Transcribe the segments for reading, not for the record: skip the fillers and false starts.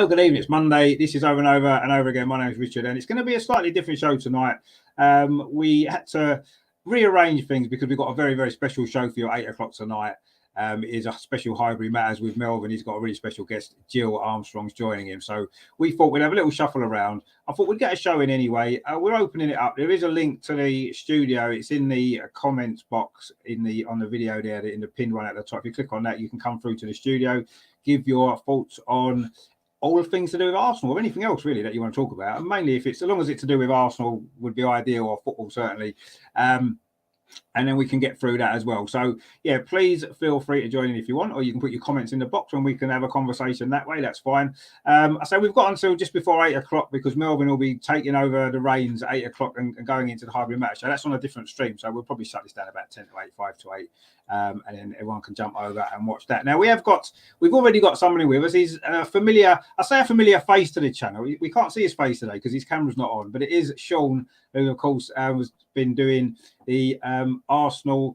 Hello, good evening. It's Monday. This is Over and Over and Over Again. My name is Richard, and it's going to be a slightly different show tonight. We had to rearrange things because we've got a very, very special show for you at 8 o'clock tonight. It is a special Highbury Matters with Melvin. He's got a really special guest, Jill Armstrong's joining him. So we thought we'd have a little shuffle around. I thought we'd get a show in anyway. We're opening it up. There is a link to the studio. It's in the comments box on the video there, in the pinned one at the top. If you click on that, you can come through to the studio, give your thoughts on all the things to do with Arsenal or anything else really that you want to talk about. And mainly as long as it's to do with Arsenal would be ideal, or football certainly. And then we can get through that as well. So, yeah, please feel free to join in if you want, or you can put your comments in the box and we can have a conversation that way. That's fine. So we've got until just before 8 o'clock because Melvin will be taking over the reins at 8 o'clock and going into the Highbury match. So that's on a different stream. So we'll probably shut this down about 10 to 8, 5 to 8. And then everyone can jump over and watch that. Now, we've already got somebody with us. He's a familiar face to the channel. We can't see his face today because his camera's not on, but it is Sean, who, of course, has been doing the Arsenal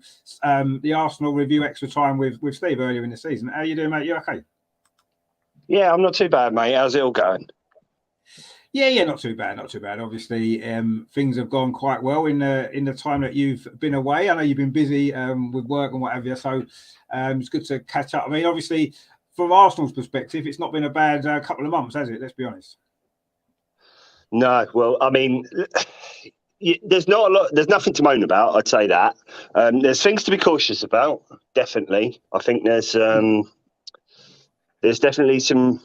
review extra time with Steve earlier in the season. How you doing, mate? You okay? Yeah, I'm not too bad, mate. How's it all going? Yeah, not too bad. Obviously, things have gone quite well in the time that you've been away. I know you've been busy with work and what have you, so it's good to catch up. I mean, obviously, from Arsenal's perspective, it's not been a bad couple of months, has it? Let's be honest. No, well, I mean, there's not a lot. There's nothing to moan about. I'd say that. There's things to be cautious about. Definitely, I think there's definitely some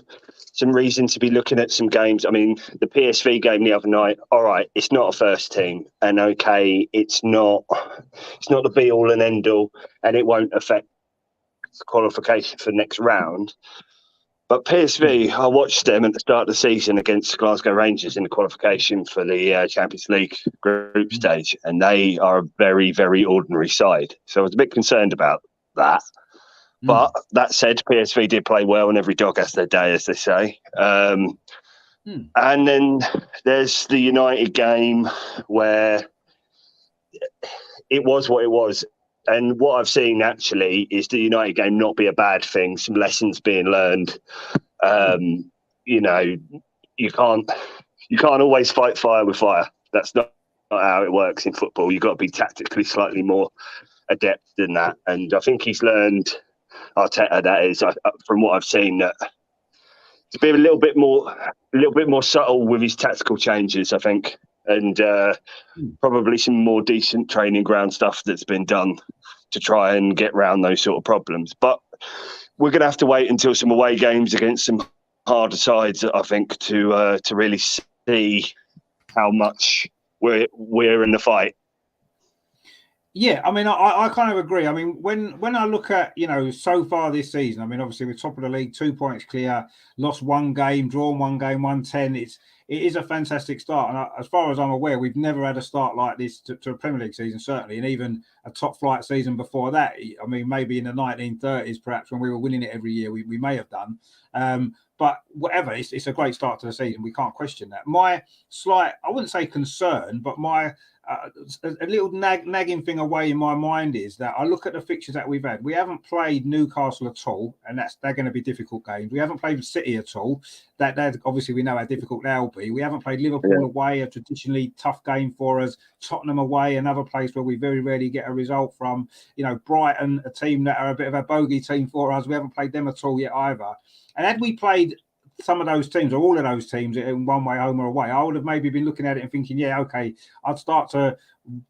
reason to be looking at some games. I mean, the PSV game the other night. All right, it's not a first team, and okay, it's not the be all and end all, and it won't affect the qualification for next round. But PSV, I watched them at the start of the season against Glasgow Rangers in the qualification for the Champions League group stage, and they are a very, very ordinary side. So I was a bit concerned about that. But that said, PSV did play well, and every dog has their day, as they say. And then there's the United game where it was what it was. And what I've seen actually is the United game not be a bad thing. Some lessons being learned. You know, you can't always fight fire with fire. That's not how it works in football. You've got to be tactically slightly more adept than that. And I think he's learned, Arteta, that is, from what I've seen, that to be a little bit more subtle with his tactical changes, I think. And probably some more decent training ground stuff that's been done to try and get around those sort of problems. But we're going to have to wait until some away games against some harder sides, I think, to really see how much we're in the fight. Yeah, I mean, I kind of agree. I mean, when I look at, so far this season, I mean, obviously we're top of the league, 2 points clear, lost one game, drawn one game, won 10. It is a fantastic start. And as far as I'm aware, we've never had a start like this to a Premier League season, certainly, and even a top flight season before that. I mean, maybe in the 1930s, perhaps, when we were winning it every year, we may have done. But whatever, it's a great start to the season. We can't question that. My slight, I wouldn't say concern, but my a little nagging thing away in my mind is that I look at the fixtures that we've had. We haven't played Newcastle at all, and they're going to be difficult games. We haven't played City at all. That obviously we know how difficult they'll be. We haven't played Liverpool away, a traditionally tough game for us. Tottenham away, another place where we very rarely get a result from. Brighton, a team that are a bit of a bogey team for us. We haven't played them at all yet either. And had we played some of those teams or all of those teams in one way, home or away, I would have maybe been looking at it and thinking, yeah, okay, I'd start to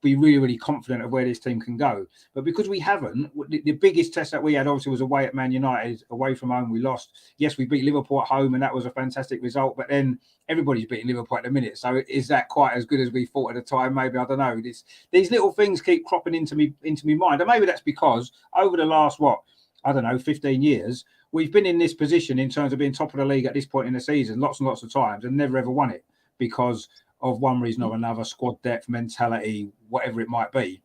be really, really confident of where this team can go. But because we haven't, the biggest test that we had obviously was away at Man United. Away from home, we lost. Yes, we beat Liverpool at home, and that was a fantastic result. But then everybody's beating Liverpool at the minute. So is that quite as good as we thought at the time? Maybe, I don't know. These little things keep cropping into me mind. And maybe that's because over the last, 15 years, we've been in this position in terms of being top of the league at this point in the season lots and lots of times and never ever won it because of one reason or another, squad depth, mentality, whatever it might be.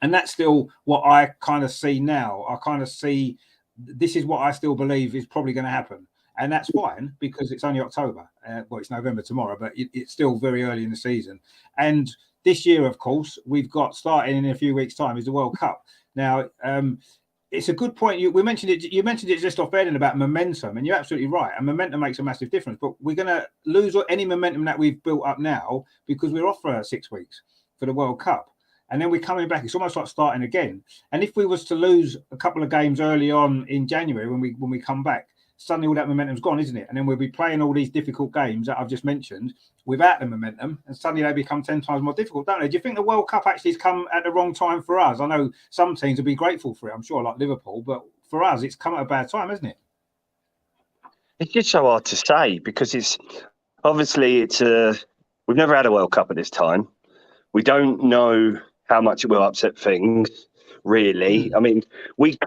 And that's still what I kind of see now. I kind of see this is what I still believe is probably going to happen. And that's fine because it's only October. It's November tomorrow, but it's still very early in the season. And this year, of course, we've got starting in a few weeks' time is the World Cup. Now, it's a good point. You mentioned it. You mentioned it just off air about momentum, and you're absolutely right. And momentum makes a massive difference. But we're going to lose any momentum that we've built up now because we're off for 6 weeks for the World Cup, and then we're coming back. It's almost like starting again. And if we was to lose a couple of games early on in January when we come back, suddenly all that momentum's gone, isn't it? And then we'll be playing all these difficult games that I've just mentioned without the momentum, and suddenly they become 10 times more difficult, don't they? Do you think the World Cup actually has come at the wrong time for us? I know some teams will be grateful for it, I'm sure, like Liverpool, but for us, it's come at a bad time, hasn't it? It's just so hard to say because it's obviously we've never had a World Cup at this time. We don't know how much it will upset things. Really, I mean, we're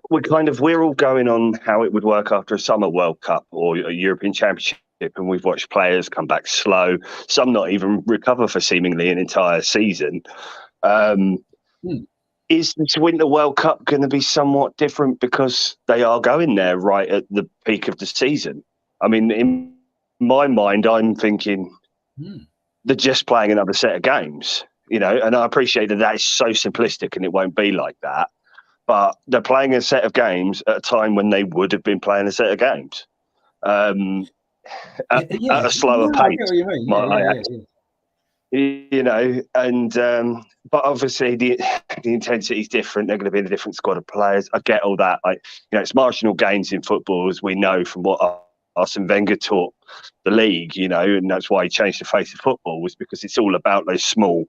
all going on how it would work after a summer World Cup or a European Championship, and we've watched players come back slow, some not even recover for seemingly an entire season. Is this Winter World Cup going to be somewhat different because they are going there right at the peak of the season? I mean, in my mind, I'm thinking they're just playing another set of games. And I appreciate that is so simplistic and it won't be like that. But they're playing a set of games at a time when they would have been playing a set of games at a slower pace. But obviously the intensity is different. They're going to be in a different squad of players. I get all that. It's marginal gains in football, as we know from what Arsene Wenger taught the league, and that's why he changed the face of football, was because it's all about those small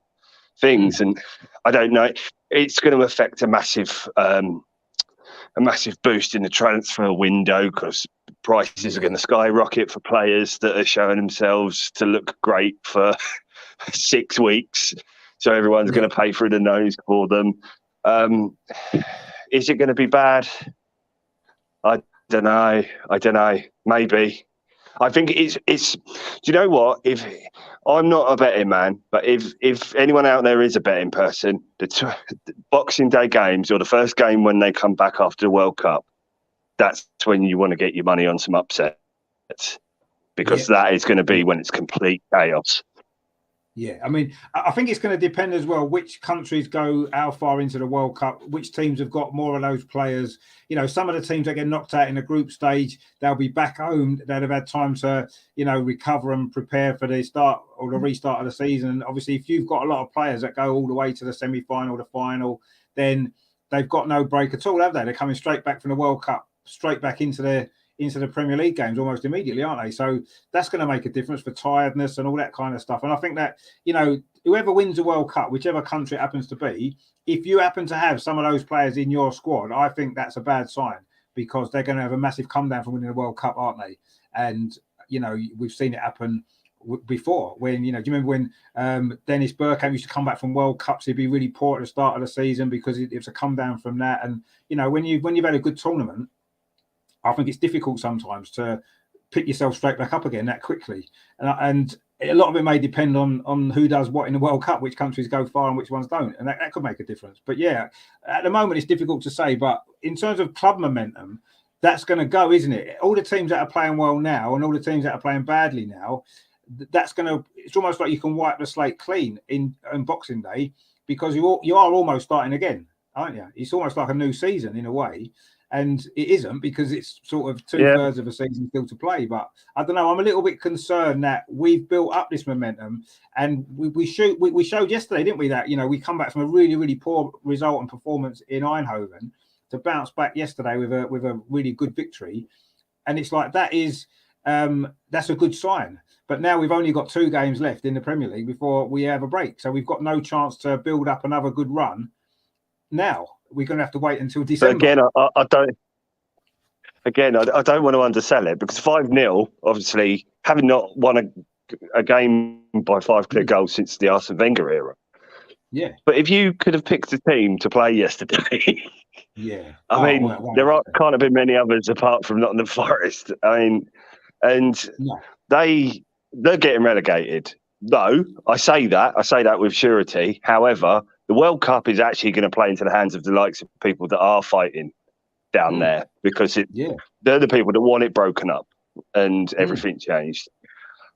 things. And I don't know, it's going to affect a massive boost in the transfer window because prices are going to skyrocket for players that are showing themselves to look great for 6 weeks. So everyone's going to pay through the nose for them. Is it going to be bad? I don't know. Maybe. I think it's. Do you know what? If I'm not a betting man, but if anyone out there is a betting person, the Boxing Day games or the first game when they come back after the World Cup, that's when you want to get your money on some upsets, because that is going to be when it's complete chaos. Yeah, I mean, I think it's going to depend as well which countries go how far into the World Cup, which teams have got more of those players. Some of the teams that get knocked out in the group stage, they'll be back home. They'll have had time to, recover and prepare for the start or the restart of the season. And obviously, if you've got a lot of players that go all the way to the semi-final, the final, then they've got no break at all, have they? They're coming straight back from the World Cup, straight back into the Premier League games almost immediately, aren't they? So that's going to make a difference for tiredness and all that kind of stuff. And I think that, whoever wins the World Cup, whichever country it happens to be, if you happen to have some of those players in your squad, I think that's a bad sign because they're going to have a massive come down from winning the World Cup, aren't they? And, we've seen it happen before when, do you remember when Dennis Bergkamp used to come back from World Cups, he'd be really poor at the start of the season because it was a come down from that. And, when you've had a good tournament, I think it's difficult sometimes to pick yourself straight back up again that quickly. And a lot of it may depend on who does what in the World Cup, which countries go far and which ones don't. And that could make a difference. But yeah, at the moment, it's difficult to say. But in terms of club momentum, that's going to go, isn't it? All the teams that are playing well now and all the teams that are playing badly now, it's almost like you can wipe the slate clean in Boxing Day because you are almost starting again, aren't you? It's almost like a new season in a way. And it isn't because it's sort of 2/3 of a season still to play. But I don't know. I'm a little bit concerned that we've built up this momentum, and we showed yesterday, didn't we? That we come back from a really, really poor result and performance in Eindhoven to bounce back yesterday with a really good victory, and it's like that's a good sign. But now we've only got 2 games left in the Premier League before we have a break, so we've got no chance to build up another good run. Now we're going to have to wait until December. But again, I don't. Again, I don't want to undersell it because 5-0, obviously, having not won a game by 5 clear goals since the Arsene Wenger era. Yeah. But if you could have picked a team to play yesterday, yeah. I mean, can't have been many others apart from Nottingham Forest. I mean, and they're getting relegated. Though I say that with surety. However, the World Cup is actually going to play into the hands of the likes of people that are fighting down there because they're the people that want it broken up and everything changed.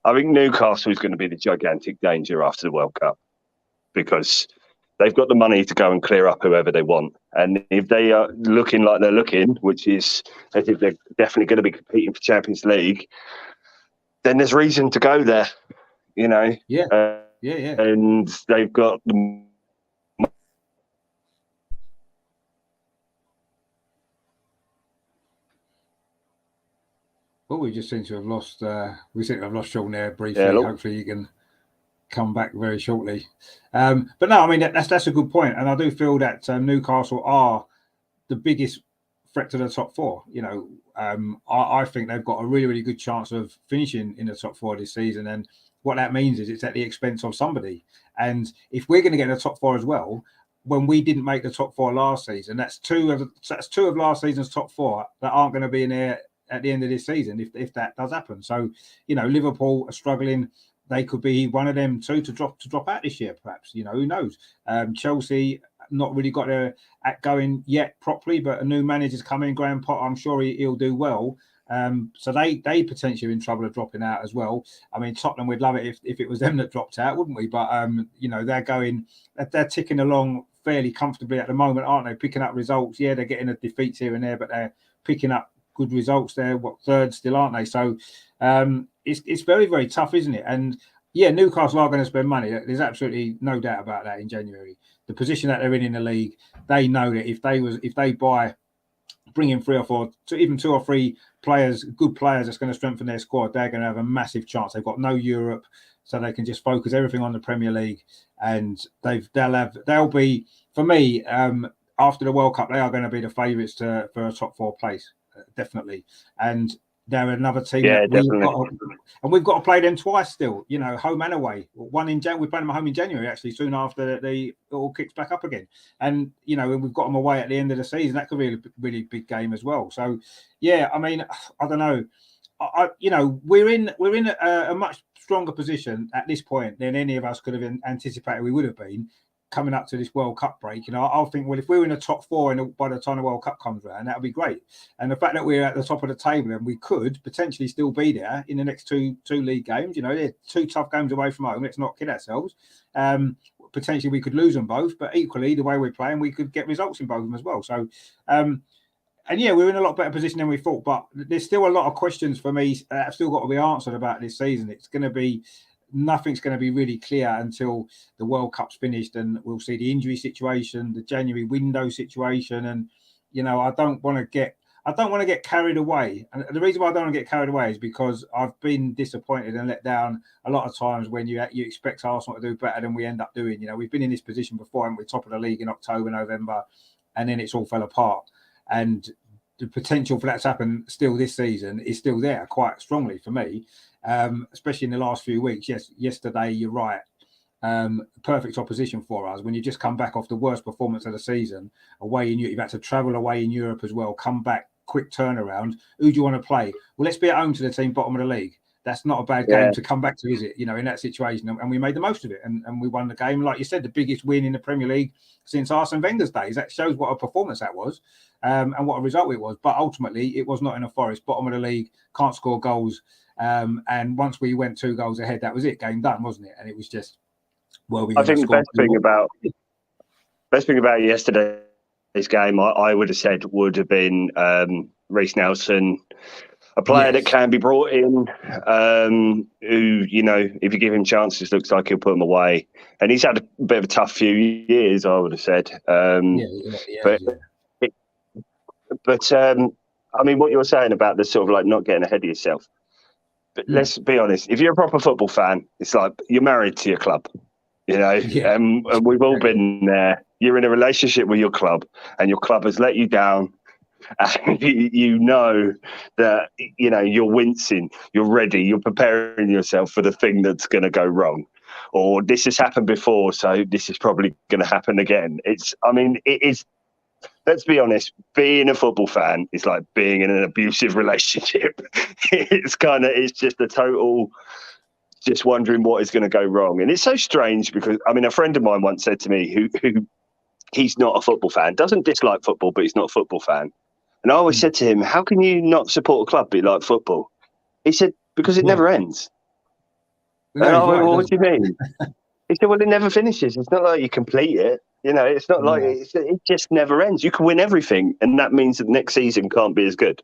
I think Newcastle is going to be the gigantic danger after the World Cup because They've got the money to go and clear up whoever they want. And if they are looking like they're looking, which is as if they're definitely going to be competing for Champions League, then there's reason to go there, you know. Yeah. And they've got the... Oh, we just seem to have lost. We seem to have lost Sean there briefly. Yeah, hopefully, you can come back very shortly. But no, I mean that's a good point, and I do feel that Newcastle are the biggest threat to the top four. You know, I think they've got a really, really good chance of finishing in the top four this season, and what that means is it's at the expense of somebody. And if we're going to get in the top four as well, when we didn't make the top four last season, that's two of last season's top four that aren't going to be in there at the end of this season if that does happen. So, you know, Liverpool are struggling. They could be one of them too to drop out this year, perhaps. You know, who knows? Chelsea not really got their act going yet properly, but a new manager's coming, Graham Potter. I'm sure he'll do well. So they potentially are in trouble of dropping out as well. I mean, Tottenham, we'd love it if it was them that dropped out, wouldn't we? But you know, they're ticking along fairly comfortably at the moment, aren't they? Picking up results. Yeah, they're getting a defeats here and there, but they're picking up good results there. Third still, aren't they? So it's very, very tough, isn't it? And yeah, Newcastle are going to spend money. There's absolutely no doubt about that in January. The position that they're in the league, they know that if they bring in 3 or 4, even 2 or 3 players, good players that's going to strengthen their squad, they're going to have a massive chance. They've got no Europe, so they can just focus everything on the Premier League, and they'll be, for me, after the World Cup, they are going to be the favourites for a top 4 place, definitely. And they're another team we've got to play them twice still, you know, home and away. One in January, we play them at home in January, actually, soon after it all kicks back up again. And, you know, we've got them away at the end of the season. That could be a really big game as well. So, yeah, I mean, I don't know. You know, we're in a much stronger position at this point than any of us could have anticipated we would have been coming up to this World Cup break. You know, I'll think, well, if we're in the top 4 by the time the World Cup comes around, that would be great. And the fact that we're at the top of the table and we could potentially still be there in the next two league games, you know, they're 2 tough games away from home. Let's not kid ourselves. Potentially we could lose them both, but equally the way we're playing, we could get results in both of them as well. So, and yeah, we're in a lot better position than we thought, but there's still a lot of questions for me that have still got to be answered about this season. It's going to be, nothing's going to be really clear until the World Cup's finished, and we'll see the injury situation, the January window situation, and you know, I don't want to get carried away. And the reason why I don't want to get carried away is because I've been disappointed and let down a lot of times when you expect Arsenal to do better than we end up doing. You know, we've been in this position before, and we're top of the league in October, November, and then it's all fell apart. And the potential for that to happen still this season is still there quite strongly for me. Especially in the last few weeks. Yes, yesterday, you're right. Perfect opposition for us. When you just come back off the worst performance of the season, away in Europe, you've had to travel away in Europe as well, come back, quick turnaround. Who do you want to play? Well, let's be at home to the team bottom of the league. That's not a bad game to come back to, is it? You know, in that situation. And we made the most of it. And we won the game. Like you said, the biggest win in the Premier League since Arsene Wenger's days. That shows what a performance that was and what a result it was. But ultimately, it was not in a Forest. Bottom of the league, can't score goals. And once we went 2 goals ahead, that was it. Game done, wasn't it? And it was just, well, I think the best thing about yesterday's game, I would have said, would have been Reece Nelson, a player that can be brought in, who, you know, if you give him chances, looks like he'll put them away. And he's had a bit of a tough few years, I would have said. But I mean, what you were saying about the sort of like not getting ahead of yourself. But let's be honest, if you're a proper football fan, it's like you're married to your club, you know, and we've all been there. You're in a relationship with your club and your club has let you down. And you know that, you know, you're wincing, you're ready, you're preparing yourself for the thing that's going to go wrong. Or this has happened before, so this is probably going to happen again. It is. Let's be honest, being a football fan is like being in an abusive relationship. It's just a total, just wondering what is going to go wrong. And it's so strange because, I mean, a friend of mine once said to me who he's not a football fan, doesn't dislike football, but he's not a football fan. And I always said to him, how can you not support a club but you like football? He said, because it never ends. No, and I went, well, what do you mean? He said, well, it never finishes. It's not like you complete it. It's not like it just never ends. You can win everything, and that means that next season can't be as good.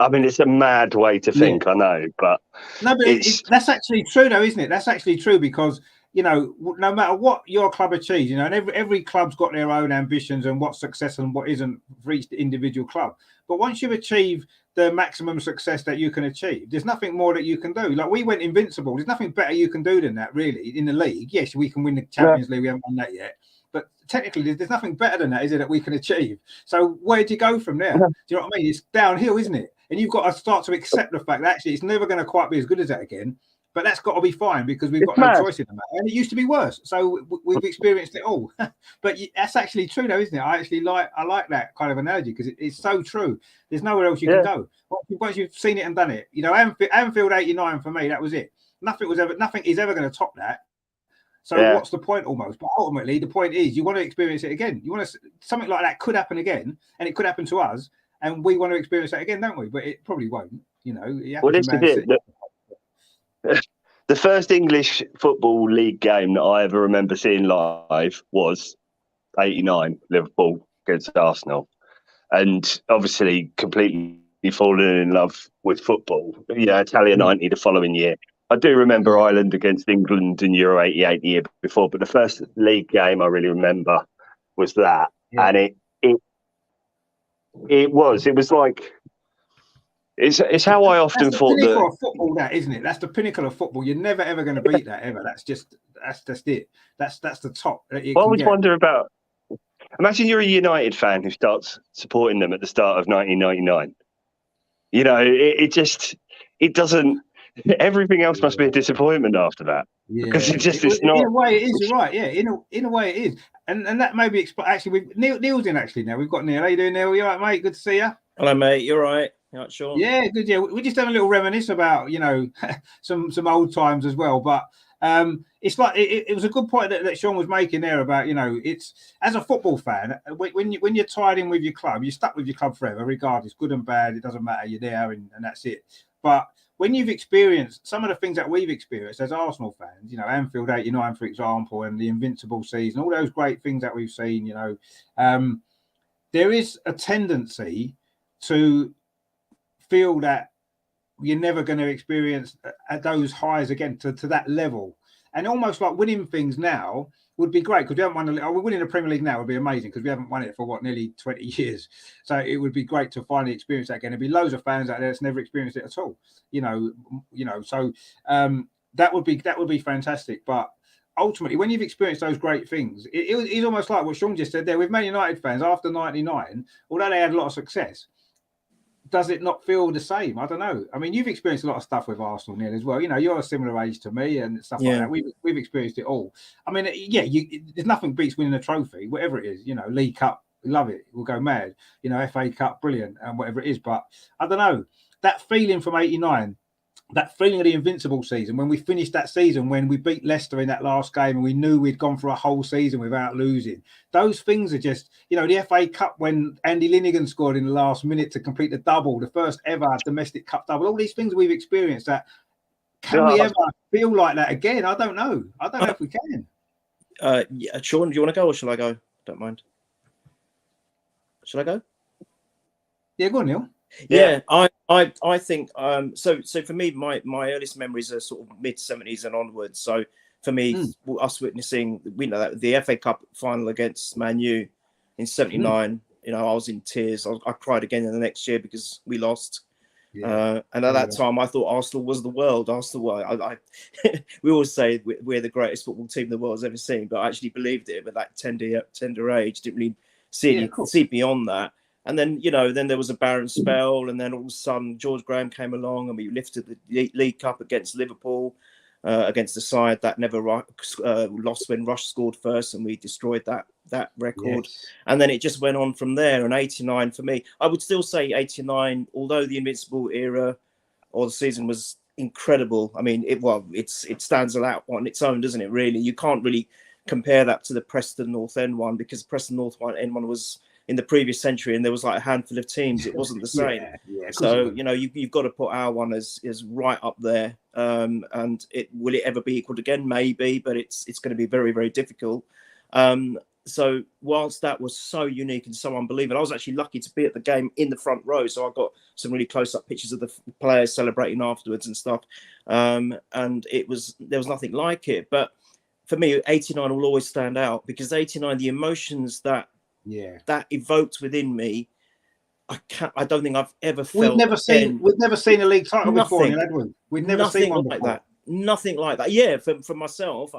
I mean, it's a mad way to think, I know, but no, but that's actually true, though, isn't it? That's actually true because no matter what your club achieves, and every club's got their own ambitions and what's success and what isn't for each individual club. But once you achieve the maximum success that you can achieve, there's nothing more that you can do. Like we went invincible. There's nothing better you can do than that, really, in the league. Yes, we can win the Champions League. We haven't won that yet. But technically, there's nothing better than that, is it, that we can achieve? So where do you go from there? Do you know what I mean? It's downhill, isn't it? And you've got to start to accept the fact that actually it's never going to quite be as good as that again. But that's got to be fine because we've got no choice in the matter. And it used to be worse. So we've experienced it all. But that's actually true, though, isn't it? I like that kind of analogy because it's so true. There's nowhere else you can go. Once you've seen it and done it, Anfield 89 for me, that was it. Nothing is ever going to top that. So what's the point almost? But ultimately, the point is you want to experience it again. You want to something like that could happen again, and it could happen to us, and we want to experience that again, don't we? But it probably won't. Well, this is it. The first English Football League game that I ever remember seeing live was 89, Liverpool against Arsenal. And obviously completely fallen in love with football. Italia 90 the following year. I do remember Ireland against England in Euro 88 the year before, but the first league game I really remember was that. Yeah. And it was like... It's how I often thought that. That's the pinnacle of football, that, isn't it? That's the pinnacle of football. You're never ever going to beat that ever. That's just it. That's the top. I always wonder about. Imagine you're a United fan who starts supporting them at the start of 1999. It doesn't. Everything else must be a disappointment after that. Yeah. Because it's not. In a way, it is. You're right. Yeah, in a way, it is. And that may be actually. Neil's in actually now. We've got Neil. How you doing, Neil? You all right, mate? Good to see you. Hello, mate. You're right. Right, Sean? Yeah, good. Yeah, we just have a little reminisce about some old times as well. But it's like it was a good point that Sean was making there about it's as a football fan when you're tied in with your club, you're stuck with your club forever, regardless, good and bad. It doesn't matter. You're there and that's it. But when you've experienced some of the things that we've experienced as Arsenal fans, Anfield 89, for example, and the Invincible season, all those great things that we've seen, there is a tendency to feel that you're never going to experience at those highs again to that level, and almost like winning things now would be great because we haven't won. We're winning the Premier League now would be amazing because we haven't won it for nearly 20 years. So it would be great to finally experience that again. There'd be loads of fans out there that's never experienced it at all. So that would be fantastic. But ultimately, when you've experienced those great things, it's almost like what Sean just said there with Man United fans after '99. Although they had a lot of success, does it not feel the same? I don't know. I mean, you've experienced a lot of stuff with Arsenal, Neil, as well. You're a similar age to me and stuff like that. We've experienced it all. I mean, there's nothing beats winning a trophy, whatever it is. League Cup, love it. We'll go mad. FA Cup, brilliant, and whatever it is. But I don't know. That feeling from '89, that feeling of the Invincible season, when we finished that season, when we beat Leicester in that last game and we knew we'd gone for a whole season without losing, those things are just, the FA Cup when Andy Linnigan scored in the last minute to complete the double, the first ever domestic cup double, all these things we've experienced that, can we ever feel like that again? I don't know. I don't know if we can. Sean, do you want to go or shall I go? Don't mind. Shall I go? Yeah, go on, Neil. Yeah, I think so for me my earliest memories are sort of mid 70s and onwards. So for me, us witnessing that the FA Cup final against Man U in '79, I was in tears. I cried again in the next year because we lost. And at that time, I thought Arsenal was the world. Arsenal, we always say we're the greatest football team the world's ever seen, but I actually believed it. But that tender age didn't really see beyond that. And then, then there was a barren spell. And then all of a sudden, George Graham came along and we lifted the League Cup against Liverpool, against the side that never lost when Rush scored first. And we destroyed that record. Yes. And then it just went on from there. And 89 for me, I would still say 89, although the Invincible era or the season was incredible. I mean, it stands out on its own, doesn't it, really? You can't really compare that to the Preston North End one because Preston North End one was in the previous century, and there was like a handful of teams. It wasn't the same. So you've got to put our one as right up there. And will it ever be equalled again? Maybe, but it's going to be very, very difficult. So whilst that was so unique and so unbelievable, I was actually lucky to be at the game in the front row. So I got some really close-up pictures of the players celebrating afterwards and stuff. And there was nothing like it. But for me, 89 will always stand out, because 89, the emotions that evoked within me, I don't think I've ever felt. We've never seen a league title before, had we? We've never seen one like before. that. Nothing like that. Yeah, for myself,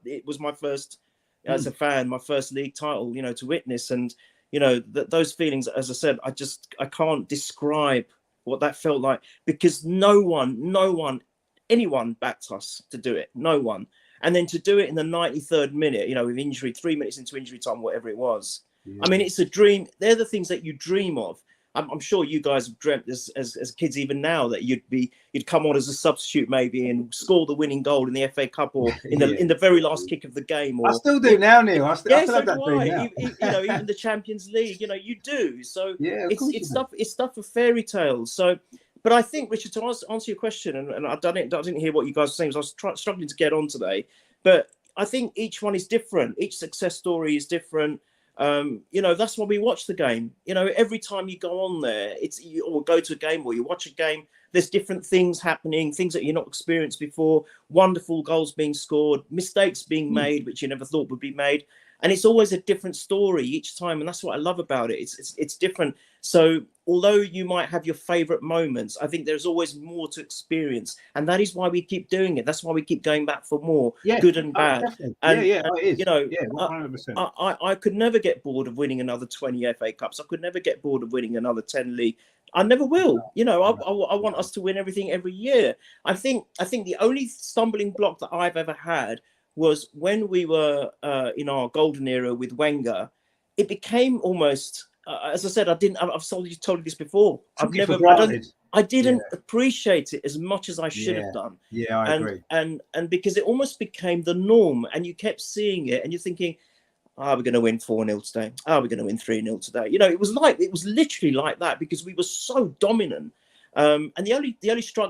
it was my first. As a fan, my first league title, to witness, and those feelings, as I said, I can't describe what that felt like, because anyone backed us to do it, no one, and then to do it in the 93rd minute, with injury, 3 minutes into injury time, whatever it was. I mean, it's a dream. They're the things that you dream of. I'm sure you guys have dreamt as kids, even now, that you'd come on as a substitute maybe and score the winning goal in the FA Cup, or in the very last kick of the game. Or, I still do now, Neil. I still have that dream now. Even the Champions League, you do. So it's stuff of fairy tales. So, but I think, Richard, to answer your question, and I didn't hear what you guys were saying, because I was struggling to get on today. But I think each one is different. Each success story is different. That's why we watch the game. Every time you go on there, or go to a game, or you watch a game, there's different things happening, things that you're not experienced before, wonderful goals being scored, mistakes being made, which you never thought would be made. And it's always a different story each time. And that's what I love about it. It's different. So although you might have your favorite moments, I think there's always more to experience. And that is why we keep doing it. That's why we keep going back for more, good and bad. It is. 100%. I could never get bored of winning another 20 FA Cups. I could never get bored of winning another 10 league. I never will. I want us to win everything every year. I think the only stumbling block that I've ever had was when we were in our golden era with Wenger. It became almost, as I said, I've told you this before. I didn't appreciate it as much as I should have done. Yeah, I agree. And because it almost became the norm, and you kept seeing it, and you're thinking, are we going to win 4-0 today? Are we going to win 3-0 today? It was literally like that, because we were so dominant. And the only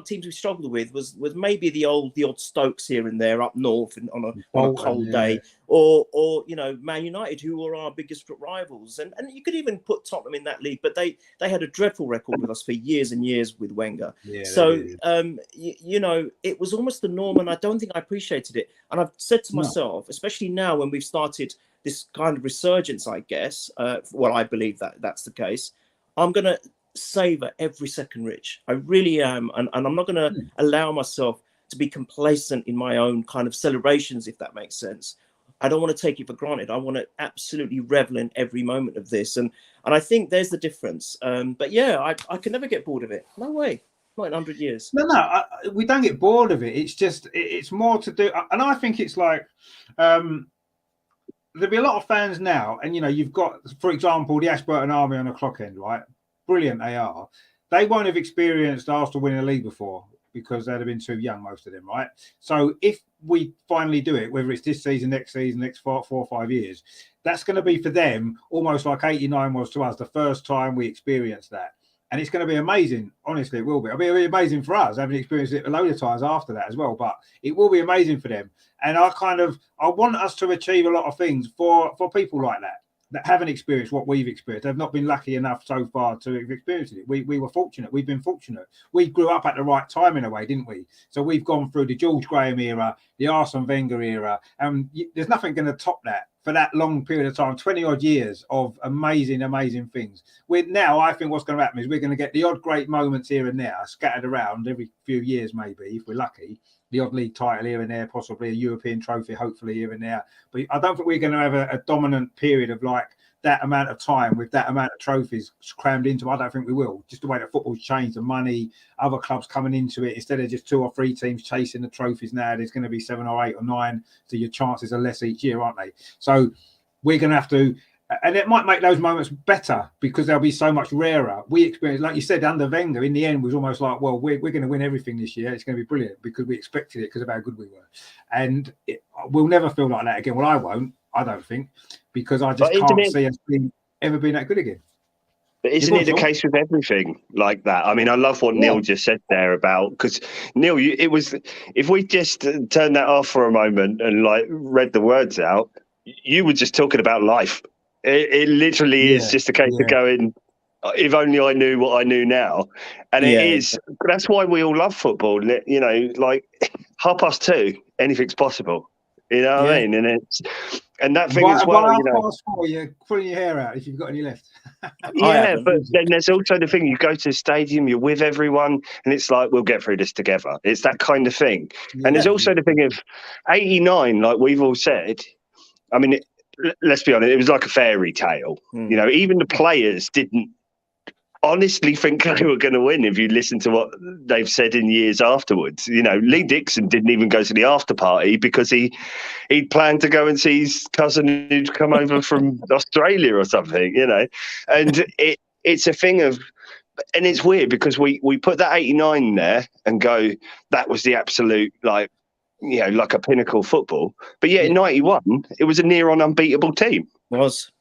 teams we struggled with was maybe the odd Stokes here and there up north on a cold day, or Man United, who were our biggest rivals, and you could even put Tottenham in that league, but they had a dreadful record with us for years and years with Wenger. It was almost the norm, and I don't think I appreciated it. And I've said to myself, especially now when we've started this kind of resurgence, I guess, I believe that's the case, I'm gonna savor every second, Rich. I really am, and I'm not going to allow myself to be complacent in my own kind of celebrations, if that makes sense. I don't want to take it for granted. I want to absolutely revel in every moment of this, and I think there's the difference. But yeah, I can never get bored of it. No way, not in 100 years. No, we don't get bored of it. It's just it's more to do, and I think it's like there'll be a lot of fans now, and you've got, for example, the Ashburton Army on the clock end, right? Brilliant they are. They won't have experienced Arsenal winning a league before, because they'd have been too young, most of them, right? So if we finally do it, whether it's this season, next 4 or 5 years, that's going to be for them almost like 89 was to us, the first time we experienced that. And it's going to be amazing. Honestly, it will be. I mean, it'll be amazing for us, having experienced it a load of times after that as well. But it will be amazing for them. And I want us to achieve a lot of things for people like that haven't experienced what we've experienced. They've not been lucky enough so far to have experienced it. We were fortunate. We've been fortunate. We grew up at the right time in a way, didn't we? So we've gone through the George Graham era, the Arsene Wenger era, and there's nothing going to top that for that long period of time, 20 odd years of amazing, amazing things. I think what's going to happen is we're going to get the odd great moments here and there scattered around every few years, maybe, if we're lucky. The odd league title here and there, possibly a European trophy, hopefully here and there. But I don't think we're going to have a dominant period of like that amount of time with that amount of trophies crammed into. I don't think we will. Just the way that football's changed, the money, other clubs coming into it, instead of just 2 or 3 teams chasing the trophies now, there's going to be 7 or 8 or 9. So your chances are less each year, aren't they? So we're going to have to, and it might make those moments better because they'll be so much rarer. We experienced, like you said, under Wenger, in the end, was almost like, well, we're going to win everything this year. It's going to be brilliant because we expected it because of how good we were. And we'll never feel like that again. Well, I won't, I don't think, because I just can't see us being. ever been that good again. But isn't it the case with everything like that? I mean, I love what Neil just said there about, because Neil, it was, if we just turned that off for a moment and like read the words out, you were just talking about life. It literally is just a case of going, if only I knew what I knew now. And it is, that's why we all love football. You know, like 2:30, anything's possible. You know what I mean? And that thing as well, you know. 4:30, you're pulling your hair out if you've got any left. Yeah, but then there's also the thing, you go to the stadium, you're with everyone, and it's like, we'll get through this together. It's that kind of thing. And there's also the thing of 89, like we've all said, I mean, let's be honest, it was like a fairy tale. You know, even the players didn't honestly think they were going to win if you listen to what they've said in years afterwards. You know, Lee Dixon didn't even go to the after party because he'd planned to go and see his cousin who'd come over from Australia or something, you know. And it's a thing of, and it's weird because we put that 89 there and go, that was the absolute, like, you know, like a pinnacle football. But in 91, it was a near on unbeatable team. It was.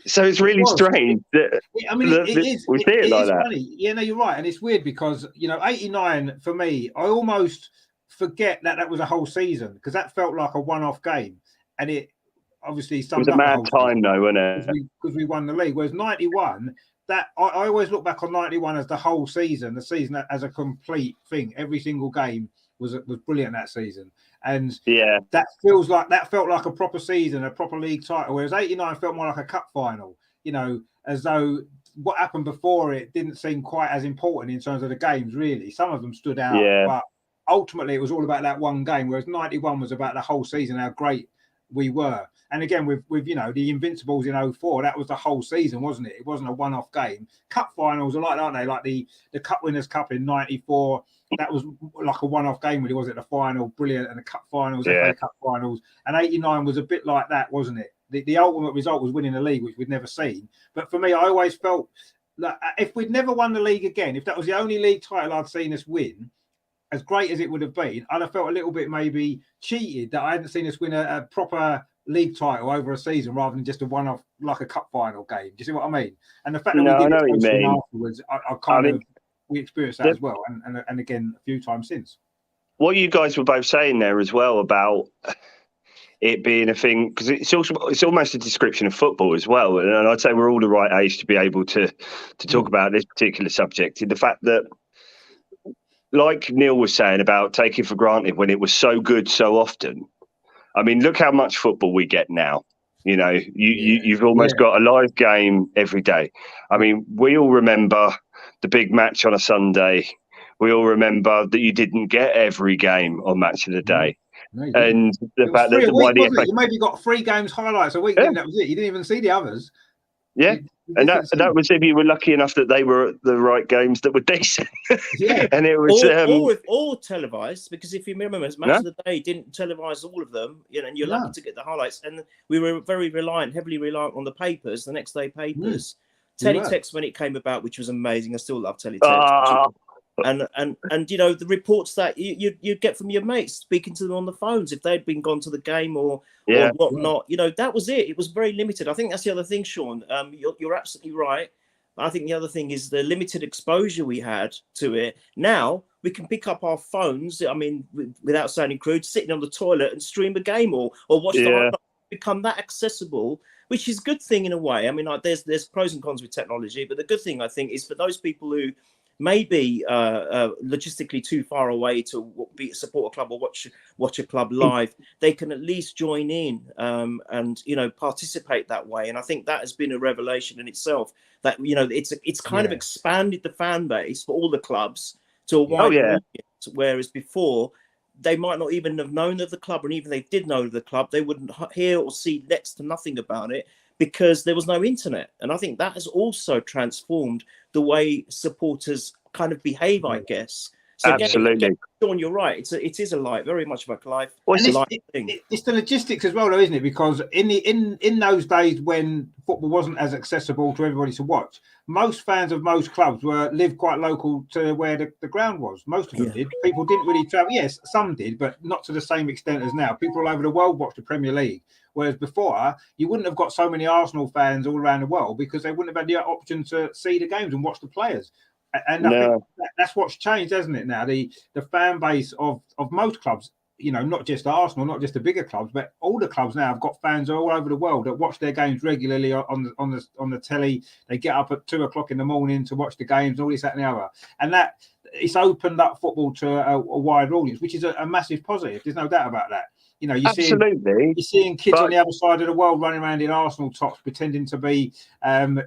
So it's really strange that, we see it like that. Funny. Yeah, no, you're right. And it's weird because, you know, 89 for me, I almost forget that was a whole season because that felt like a one-off game. And it obviously summed up. It was a mad time though, wasn't it? Because we won the league. Whereas 91, that I always look back on 91 as the whole season, the season as a complete thing. Every single game was brilliant that season. And that felt like a proper season, a proper league title, whereas 89 felt more like a cup final, you know, as though what happened before it didn't seem quite as important in terms of the games, really. Some of them stood out, but ultimately it was all about that one game, whereas 91 was about the whole season, how great we were. And again, with you know, the Invincibles in 04, that was the whole season, wasn't it? It wasn't a one-off game. Cup finals are like, aren't they? Like the Cup Winners' Cup in 94, that was like a one-off game, really, wasn't it? The final, brilliant, and the Cup finals, FA Cup finals. And 89 was a bit like that, wasn't it? The ultimate result was winning the league, which we'd never seen. But for me, I always felt that if we'd never won the league again, if that was the only league title I'd seen us win, as great as it would have been, I'd have felt a little bit maybe cheated that I hadn't seen us win a proper league title over a season rather than just a one-off, like a cup final game. Do you see what I mean? And the fact that we did it afterwards, we experienced that as well, and again a few times since. What you guys were both saying there as well about it being a thing, because it's almost a description of football as well, and I'd say we're all the right age to be able to talk about this particular subject. The fact that, like Neil was saying about taking for granted when it was so good so often. I mean, look how much football we get now. You know, you've almost got a live game every day. I mean, we all remember the big match on a Sunday. We all remember that you didn't get every game on Match of the Day. No, and the fact that you maybe got 3 games highlights a week, and that was it. You didn't even see the others. Yeah. And that was if you were lucky enough that they were the right games that were decent. And it was all televised, because if you remember, Match of the Day didn't televise all of them, you know, and you're lucky to get the highlights. And we were heavily reliant on the papers, the next day papers. Teletext when it came about, which was amazing. I still love teletext. And you know, the reports that you'd get from your mates speaking to them on the phones if they'd been gone to the game or whatnot. You know, that was it. It was very limited. I think that's the other thing, Sean. You're absolutely right. I think the other thing is the limited exposure we had to it. Now we can pick up our phones. I mean, without sounding crude, sitting on the toilet and stream a game or watch the highlights. Become that accessible, which is a good thing in a way. I mean, there's pros and cons with technology, but the good thing I think is for those people who maybe logistically too far away to support a club or watch a club live, they can at least join in and, you know, participate that way. And I think that has been a revelation in itself, that, you know, it's kind of expanded the fan base for all the clubs to a wide audience, whereas before they might not even have known of the club, and even if they did know of the club, they wouldn't hear or see next to nothing about it because there was no internet. And I think that has also transformed the way supporters kind of behave, I guess. So Absolutely. again, Sean, you're right. It is a life, very much of a life. Well, it's the logistics as well, though, isn't it? Because in those days when football wasn't as accessible to everybody to watch, most fans of most clubs lived quite local to where the ground was. Most of them did. People didn't really travel. Yes, some did, but not to the same extent as now. People all over the world watch the Premier League. Whereas before, you wouldn't have got so many Arsenal fans all around the world because they wouldn't have had the option to see the games and watch the players. And I think that's what's changed, hasn't it? Now the fan base of most clubs, you know, not just Arsenal, not just the bigger clubs, but all the clubs now have got fans all over the world that watch their games regularly on the telly. They get up at 2:00 in the morning to watch the games, all this, that, and the other, and that it's opened up football to a wider audience, which is a massive positive. There's no doubt about that. You know, you're seeing kids on the other side of the world running around in Arsenal tops, pretending to be,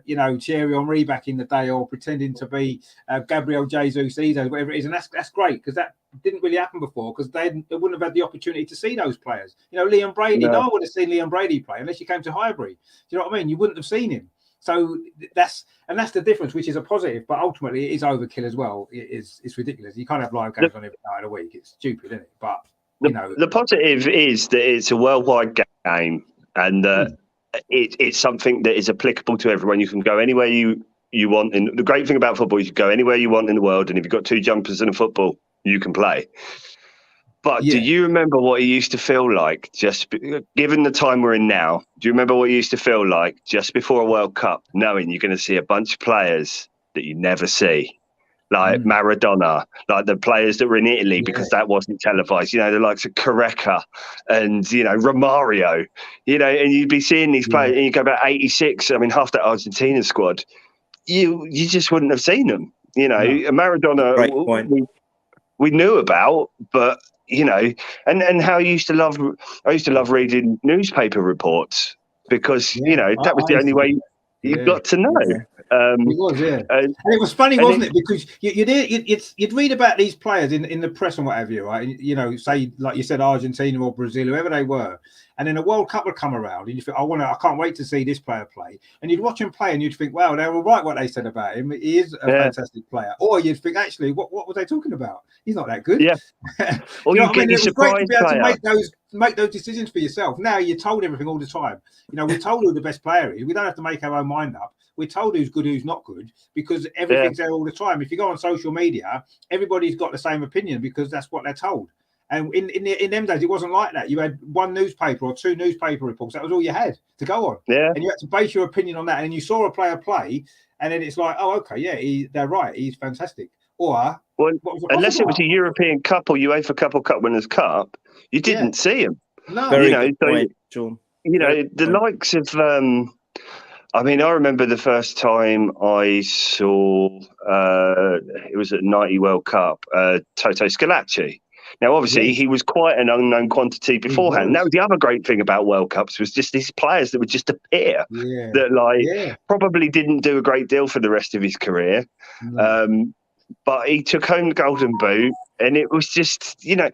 you know, Thierry Henry back in the day, or pretending to be Gabriel Jesus, whatever it is, and that's great because that didn't really happen before because they wouldn't have had the opportunity to see those players. You know, Liam Brady, no one would have seen Liam Brady play unless you came to Highbury. Do you know what I mean? You wouldn't have seen him. So that's the difference, which is a positive, but ultimately it is overkill as well. It's ridiculous. You can't have live games on every night of the week. It's stupid, isn't it? But the positive is that it's a worldwide game, and it's something that is applicable to everyone. You can go anywhere you want, and the great thing about football is you can go anywhere you want in the world, and if you've got two jumpers and a football, you can play. But do you remember what it used to feel like, given the time we're in now, do you remember what it used to feel like just before a World Cup, knowing you're going to see a bunch of players that you never see? Like Maradona, like the players that were in Italy because that wasn't televised, you know, the likes of Careca and, you know, Romario, you know, and you'd be seeing these players and you go about 86. I mean, half that Argentina squad, you just wouldn't have seen them, you know. Maradona, we knew about, but, you know, and how I used to love reading newspaper reports because, you know, that was the only way you got to know. It was, and it was funny, wasn't it? Because you'd read about these players in the press and what have you, right? You know, say like you said, Argentina or Brazil, whoever they were, and then a World Cup would come around, and you think, I can't wait to see this player play. And you'd watch him play, and you'd think, wow, they were right what they said about him. He is a fantastic player. Or you'd think, actually, what were they talking about? He's not that good. Yeah. Or you know what I mean? It was great to be able to make those decisions for yourself. Now you're told everything all the time. You know, we're told who the best player is. We don't have to make our own mind up. We're told who's good, who's not good, because everything's there all the time. If you go on social media, everybody's got the same opinion because that's what they're told. And in them days, it wasn't like that. You had one newspaper or two newspaper reports. That was all you had to go on. Yeah. And you had to base your opinion on that. And you saw a player play, and then it's like, oh, okay, yeah, they're right. He's fantastic. Or unless it was a European Cup or UEFA Cup or Cup Winners' Cup, you didn't see him. No, very good point, John. You know, the likes of. I mean, I remember the first time I saw it was at 90 World Cup, Toto Schillaci. Now, obviously, he was quite an unknown quantity beforehand. That was the other great thing about World Cups was just these players that would just appear that probably didn't do a great deal for the rest of his career. No. But he took home the Golden Boot, and it was just, you know,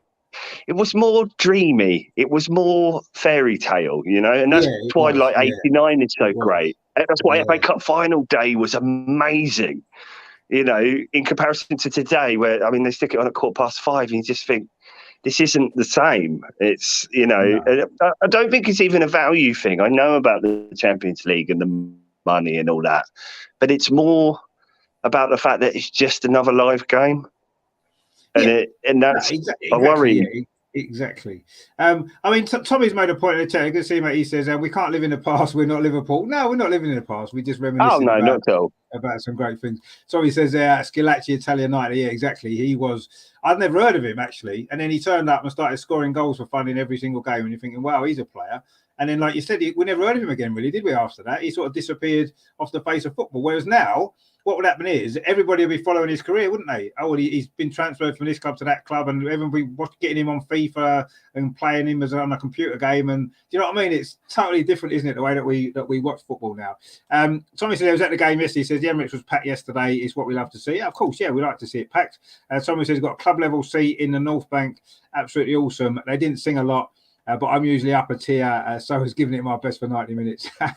it was more dreamy. It was more fairy tale, you know, and that's why like 89 is so great. And that's why FA Cup final day was amazing, you know, in comparison to today where, I mean, they stick it on at 5:15 and you just think, this isn't the same. It's, you know, I don't think it's even a value thing. I know about the Champions League and the money and all that, but it's more about the fact that it's just another live game. And that's a worry. Exactly. I mean, Tommy's made a point in the chat. You can see, mate, he says, we can't live in the past. We're not Liverpool. No, we're not living in the past. We just reminiscing about some great things. Tommy says, Schillaci, Italian night. Yeah, exactly. He was, I'd never heard of him, actually. And then he turned up and started scoring goals for fun in every single game. And you're thinking, wow, he's a player. And then, like you said, we never heard of him again, really, did we, after that? He sort of disappeared off the face of football. Whereas now, what would happen is everybody would be following his career, wouldn't they? Oh, well, he's been transferred from this club to that club, and everybody was getting him on FIFA and playing him as on a computer game. And do you know what I mean? It's totally different, isn't it? The way that we watch football now. Tommy said he was at the game yesterday. He says the Emirates was packed yesterday. It's what we love to see. Yeah, of course, yeah, we like to see it packed. Tommy says he's got a club level seat in the North Bank. Absolutely awesome. They didn't sing a lot. But I'm usually up a tier, so I was giving it my best for 90 minutes. I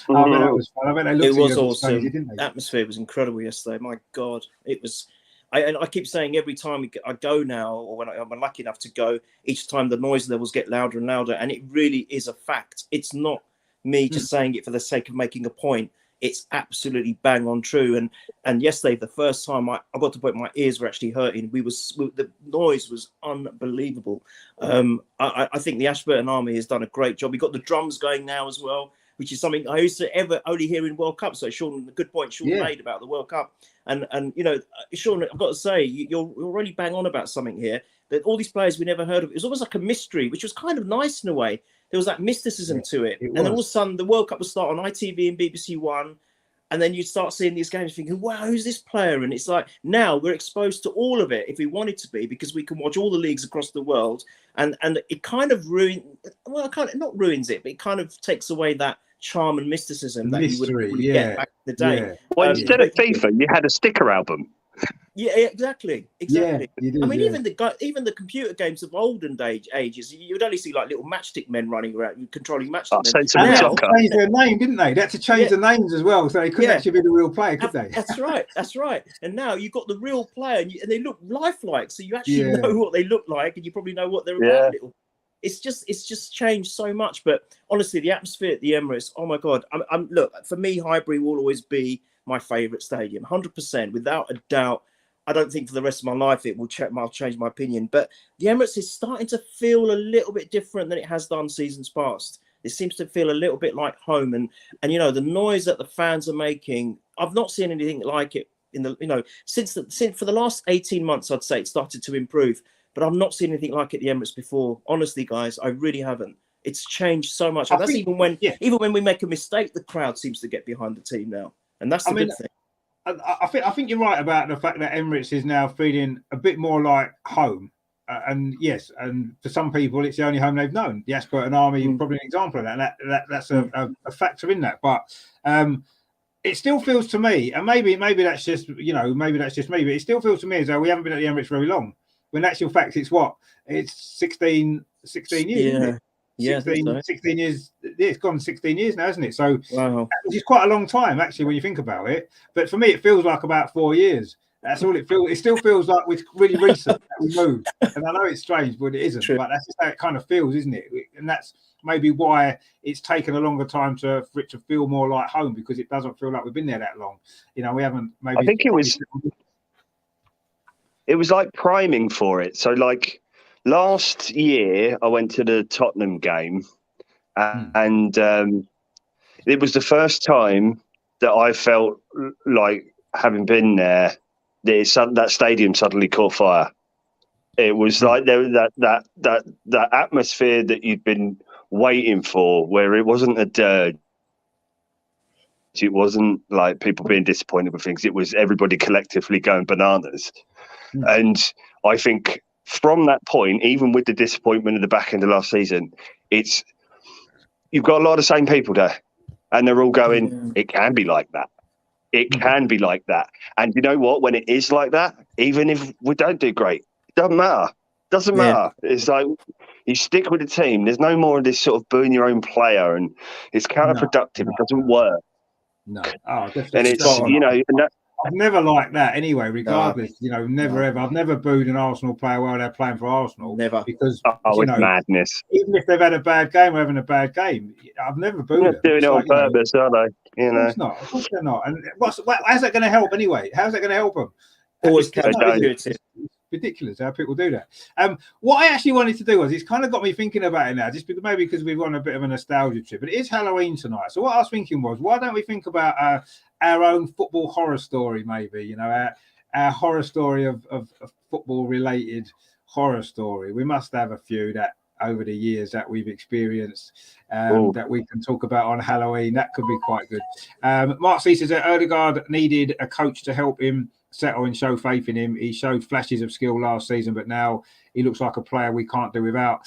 mean, that was fun. I bet they looked it was awesome. Crazy, didn't they? Atmosphere was incredible yesterday. My God, it was. I keep saying every time I go now, or when I'm lucky enough to go, each time the noise levels get louder and louder, and it really is a fact. It's not me just saying it for the sake of making a point. It's absolutely bang on true. And yesterday, the first time I got to the point my ears were actually hurting. The noise was unbelievable. I think the Ashburton Army has done a great job. We got the drums going now as well, which is something I used to ever only hear in World Cup. So Sean, a good point Sean made about the World Cup. And you know, Sean, I've got to say, you're really bang on about something here. That all these players we never heard of. It was almost like a mystery, which was kind of nice in a way. There was that mysticism to it. And then all of a sudden, the World Cup would start on ITV and BBC One. And then you start seeing these games thinking, wow, who's this player? And it's like, now we're exposed to all of it if we wanted to be, because we can watch all the leagues across the world. And it kind of not ruins it, but it kind of takes away that charm and mysticism that you would really get back in the day. Yeah. Well, instead of FIFA, you had a sticker album. Yeah, exactly. Yeah, you did, I mean, even the computer games of olden ages, you'd only see like little matchstick men running around controlling matchstick men. They had to change their name, didn't they? They had to change the names as well, so they couldn't actually be the real player, could they? That's right. And now you've got the real player, and they look lifelike, so you actually know what they look like, and you probably know what they're about a little. It's just changed so much. But honestly, the atmosphere at the Emirates, oh my God! Look, for me, Highbury will always be my favourite stadium, 100%, without a doubt. I don't think for the rest of my life I'll change my opinion. But the Emirates is starting to feel a little bit different than it has done seasons past. It seems to feel a little bit like home, and you know, the noise that the fans are making, I've not seen anything like it in the, you know, since for the last 18 months. I'd say it started to improve, but I've not seen anything like it at the Emirates before. Honestly, guys, I really haven't. It's changed so much. And that's even when we make a mistake, the crowd seems to get behind the team now, and that's the good thing. I think you're right about the fact that Emirates is now feeling a bit more like home. And yes, and for some people, it's the only home they've known. The Ashburton Army is probably an example of that. And that's a factor in that. But it still feels to me, and maybe that's just, you know, maybe that's just me, but it still feels to me as though we haven't been at the Emirates very long. When in actual fact, it's 16 years, isn't it? 16 years. Yeah, it's gone 16 years now, isn't it? So which is quite a long time, actually, when you think about it. But for me, it feels like about 4 years. That's all it feels. It still feels like it's really recent that we moved. And I know it's strange, but it isn't. But that's just how it kind of feels, isn't it? And that's maybe why it's taken a longer time for it to feel more like home, because it doesn't feel like we've been there that long. You know, we haven't. Maybe I think it was like priming for it. So like last year, I went to the Tottenham game, and it was the first time that I felt like, having been there, that stadium suddenly caught fire. It was like there was that atmosphere that you'd been waiting for, where it wasn't a dirge. It wasn't like people being disappointed with things. It was everybody collectively going bananas. And I think from that point, even with the disappointment at the back end of last season, you've got a lot of the same people there, and they're all going, it can be like that. It can be like that. And you know what? When it is like that, even if we don't do great, it doesn't matter. Doesn't matter. It's like you stick with the team. There's no more of this sort of booing your own player, and it's counterproductive. It doesn't work. No. Oh, definitely. And it's, you know, I've never liked that anyway, regardless. You know, never ever. I've never booed an Arsenal player while they're playing for Arsenal. Never. Because it's madness. Even if they've had a bad game or having a bad game, I've never booed them. They're doing it on purpose, are they? You know. It's not. Of course they're not. And how's that going to help anyway? How's that going to help them? Always ridiculous how people do that. What I actually wanted to do was, it's kind of got me thinking about it now, just because we've on a bit of a nostalgia trip, but it is Halloween tonight. So what I was thinking was, why don't we think about our own football horror story, maybe, you know, our horror story of football related horror story. We must have a few that over the years that we've experienced that we can talk about on Halloween. That could be quite good. Mark C says that Odegaard needed a coach to help him settle and show faith in him. He showed flashes of skill last season, but now he looks like a player we can't do without.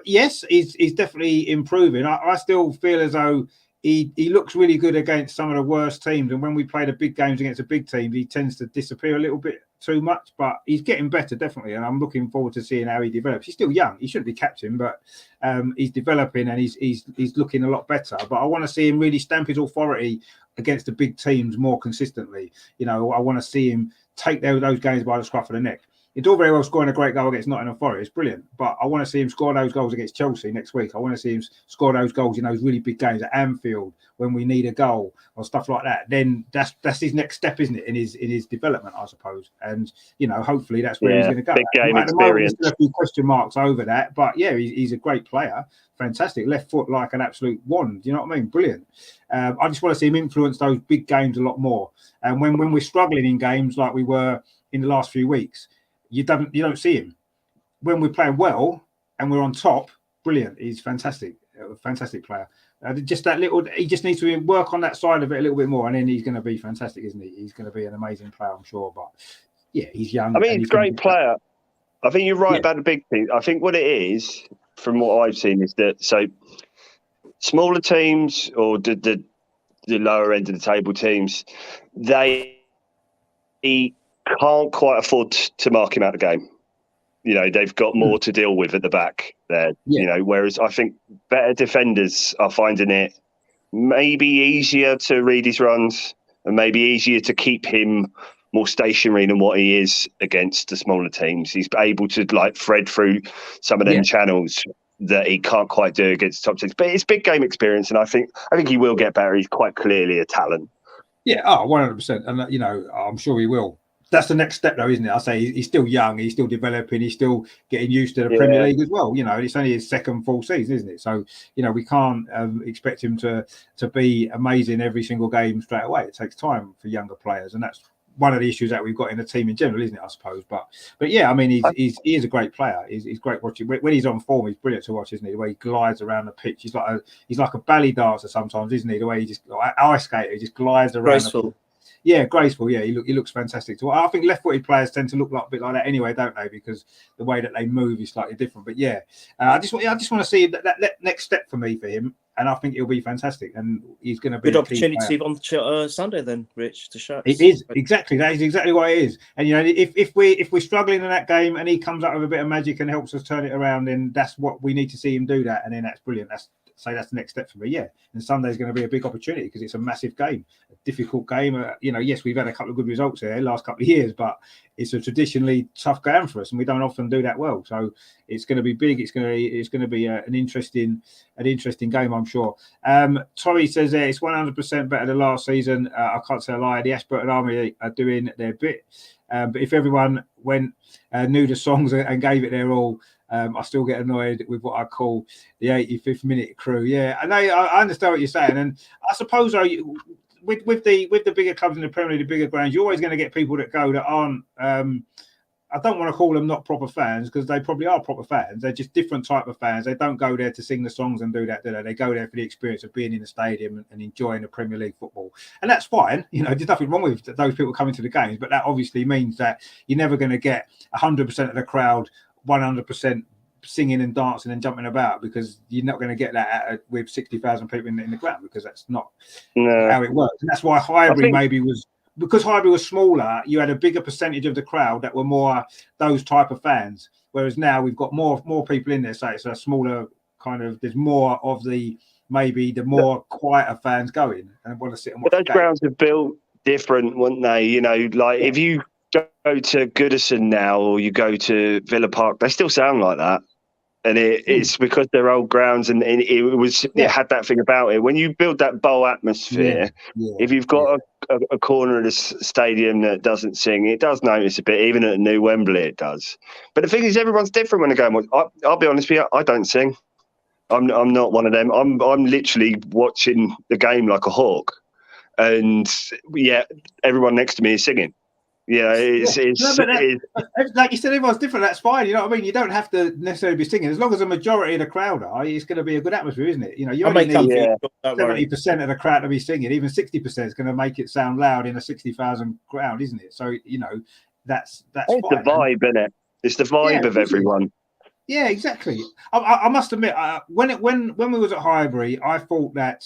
Yes, he's definitely improving. I still feel as though he looks really good against some of the worst teams, and when we play the big games against the big teams, he tends to disappear a little bit too much, but he's getting better, definitely, and I'm looking forward to seeing how he develops. He's still young. He shouldn't be captain, but he's developing, and he's looking a lot better. But I want to see him really stamp his authority against the big teams more consistently. You know, I want to see him take those games by the scruff of the neck. It's all very well scoring a great goal against Nottingham Forest, brilliant. But I want to see him score those goals against Chelsea next week. I want to see him score those goals in those really big games at Anfield when we need a goal or stuff like that. Then that's his next step, isn't it, in his development, I suppose. And hopefully that's where he's going to go. Big game at the moment, there's experience. still a few question marks over that, but yeah, he's a great player. Fantastic, left foot like an absolute wand. You know what I mean? Brilliant. I just want to see him influence those big games a lot more. And when we're struggling in games like we were in the last few weeks, you don't see him. When we're playing well and we're on top, brilliant. He's fantastic, a fantastic player. Just that little, he just needs to work on that side of it a little bit more, and then he's going to be fantastic, isn't he? He's going to be an amazing player, I'm sure. But yeah, he's young. I mean, he's a great player. I think you're right about the big thing. I think what it is, from what I've seen, is that smaller teams or the lower end of the table teams, they can't quite afford to mark him out of the game. They've got more to deal with at the back there. Whereas I think better defenders are finding it maybe easier to read his runs and maybe easier to keep him more stationary than what he is against the smaller teams. He's able to thread through some of them channels that he can't quite do against top teams. But it's big game experience, and I think he will get better. He's quite clearly a talent. Yeah, 100%. And I'm sure he will. That's the next step, though, isn't it? I say he's still young, he's still developing, he's still getting used to the Premier League as well. It's only his second full season, isn't it? So we can't expect him to be amazing every single game straight away. It takes time for younger players, and that's one of the issues that we've got in the team in general, isn't it? I suppose, but yeah, I mean, he is a great player. He's great watching. When he's on form, he's brilliant to watch, isn't he? The way he glides around the pitch, he's like a ballet dancer sometimes, isn't he? The way he just ice skater, he just glides around. Graceful. Yeah, graceful. Yeah, he looks fantastic. I think left-footed players tend to look a bit like that anyway, don't they? Because the way that they move is slightly different. But yeah, I just want to see that next step for him, and I think it'll be fantastic. And he's going to be good opportunity on Sunday then, Rich, to show. It is exactly that is exactly what it is. And if we're struggling in that game and he comes up with a bit of magic and helps us turn it around, then that's what we need to see him do. That, and then that's brilliant. That's the next step for me. Yeah, and Sunday's going to be a big opportunity because it's a massive game, a difficult game. Yes, we've had a couple of good results there the last couple of years, but it's a traditionally tough game for us, and we don't often do that well. So it's going to be big. It's going to be an interesting game, I'm sure. Torrey says there it's 100% better than last season. I can't say a lie. The Ashburton Army are doing their bit, but if everyone knew the songs and gave it their all, I still get annoyed with what I call the 85th minute crew. Yeah, I understand what you're saying, and I suppose with the bigger clubs in the Premier League, the bigger grounds, you're always going to get people that go that aren't. I don't want to call them not proper fans because they probably are proper fans. They're just different type of fans. They don't go there to sing the songs and do that, do they? They go there for the experience of being in the stadium and enjoying the Premier League football. And that's fine. There's nothing wrong with those people coming to the games, but that obviously means that you're never going to get 100% of the crowd 100% singing and dancing and jumping about, because you're not going to get that with 60,000 people in the ground, because that's not how it works. And that's why Highbury because Highbury was smaller, you had a bigger percentage of the crowd that were more those type of fans. Whereas now we've got more people in there, so it's a smaller kind of. There's more of the more quieter fans going and want to sit and watch. Those grounds are built different, weren't they? If you go to Goodison now or you go to Villa Park, they still sound like that. And it's because they're old grounds, and it had that thing about it. When you build that bowl atmosphere, if you've got a corner of the stadium that doesn't sing, it does notice a bit. Even at the new Wembley, it does. But the thing is, everyone's different when they're going. I'll be honest with you, I don't sing. I'm not one of them. I'm literally watching the game like a hawk, and everyone next to me is singing. Yeah, like you said, everyone's different. That's fine. You know what I mean? You don't have to necessarily be singing. As long as the majority of the crowd are, it's going to be a good atmosphere, isn't it? You only need 70% of the crowd to be singing. Even 60% is going to make it sound loud in a 60,000 crowd, isn't it? So that's fine. The vibe, isn't it? It's the vibe of everyone. Yeah, exactly. I must admit, when we was at Highbury, I thought that.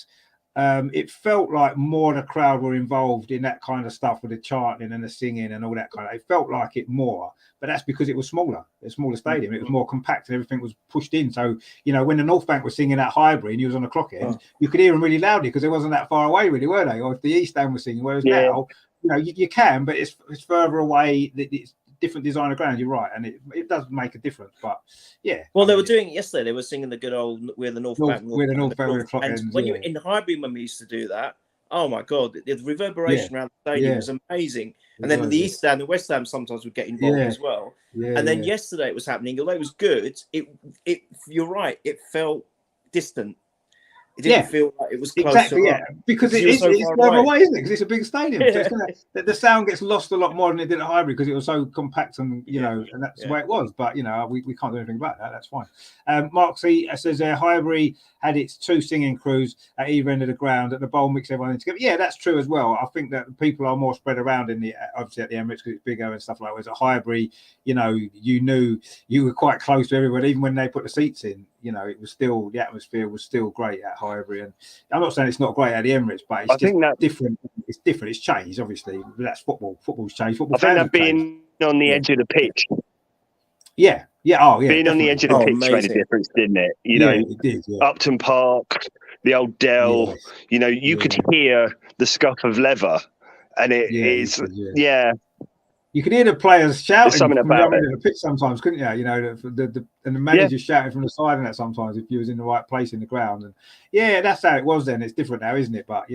It felt like more the crowd were involved in that kind of stuff with the chanting and the singing and all that kind of. It felt like it more, but that's because it was smaller. A smaller stadium. It was more compact and everything was pushed in. So when the North Bank was singing at Highbury and he was on the clock end, you could hear him really loudly because it wasn't that far away, really, were they? Or if the East End was singing, whereas now you can, but it's further away. It's different design of ground. You're right, and it does make a difference. But yeah, well, they were doing it yesterday. They were singing the good old "We're the North Bank." We're the North Bank with the clock and ends. when you were in Highbury, when we used to do that, oh my god, the reverberation around the stadium was amazing. And then the East Stand and West Stand sometimes would get involved as well. And then yesterday it was happening. Although it was good, it you're right, it felt distant. It didn't feel like it was close because it's further away, isn't it? Because it's a big stadium. So the sound gets lost a lot more than it did at Highbury because it was so compact and and that's the way it was. But we can't do anything about that. That's fine. Mark C says Highbury had its 2 singing crews at either end of the ground at the bowl, mix everyone in together. Yeah, that's true as well. I think that people are more spread around obviously at the Emirates because it's bigger and stuff like that. Whereas at Highbury, you knew you were quite close to everyone, even when they put the seats in. It was still, the atmosphere was still great at Highbury, and I'm not saying it's not great at the Emirates, but it's different. It's different. It's changed, obviously. But that's football. Football's changed. Football. I think that being on the edge of the pitch. Yeah. Oh, yeah. Being on the edge of the pitch made a difference, didn't it? It did. Yeah. Upton Park, the old Dell. Yes. You could hear the scuff of leather, and it is. You could hear the players shouting from the other end of the pitch sometimes, couldn't you? And the manager shouting from the side and that sometimes if you was in the right place in the ground. And that's how it was then. It's different now, isn't it? But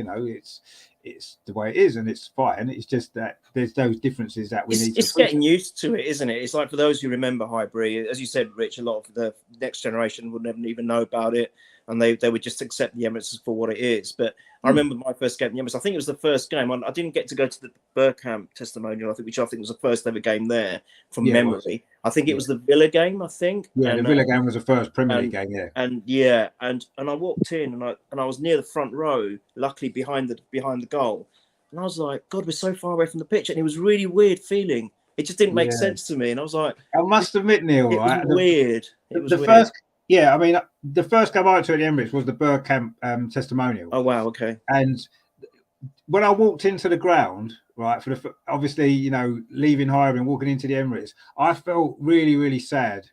it's the way it is, and it's fine. It's just that there's those differences that we need. It's getting used to it, isn't it? It's like for those who remember Highbury, as you said, Rich, a lot of the next generation would never even know about it, and they would just accept the Emirates for what it is. But I remember my first game at the Emirates. I think it was the first game. I didn't get to go to the Bergkamp testimonial, which I think was the first ever game there from memory. I think it was the Villa game. I think. Yeah, the Villa game was the first Premier League game. Yeah. And I walked in and I was near the front row, luckily behind the goal, and I was like, God, we're so far away from the pitch, and it was really weird feeling. It just didn't make sense to me, and I was like, I must admit, Neil, it was weird. It was weird. First. Yeah, I mean, the first game I went to at the Emirates was the Bergkamp testimonial. Oh wow, okay. And when I walked into the ground, right, obviously, leaving Highbury and walking into the Emirates, I felt really, really sad,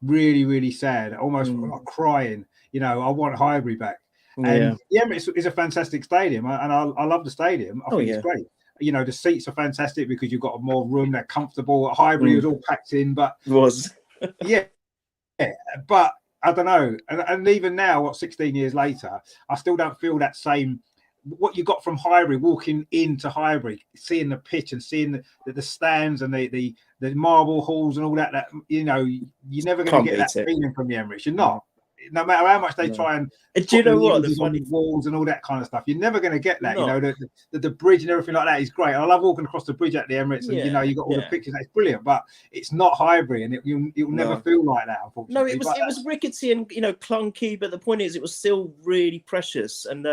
almost like crying. I want Highbury back. And the Emirates is a fantastic stadium, and I love the stadium. I think it's great. The seats are fantastic because you've got more room. They're comfortable. At Highbury, it was all packed in, but it was. But I don't know, and even now, 16 years later, I still don't feel that same. What you got from Highbury, walking into Highbury, seeing the pitch and seeing the stands and the marble halls and all that. That you're never going to get that feeling from the Emirates. You're not. No matter how much they try and do you know what the funny walls and all that kind of stuff, you're never going to get that. No. The bridge and everything like that is great. I love walking across the bridge at the Emirates, and you got all the pictures. That's brilliant, but it's not Highbury, and you'll never feel like that. Unfortunately, no, it was rickety and clunky, but the point is, it was still really precious. And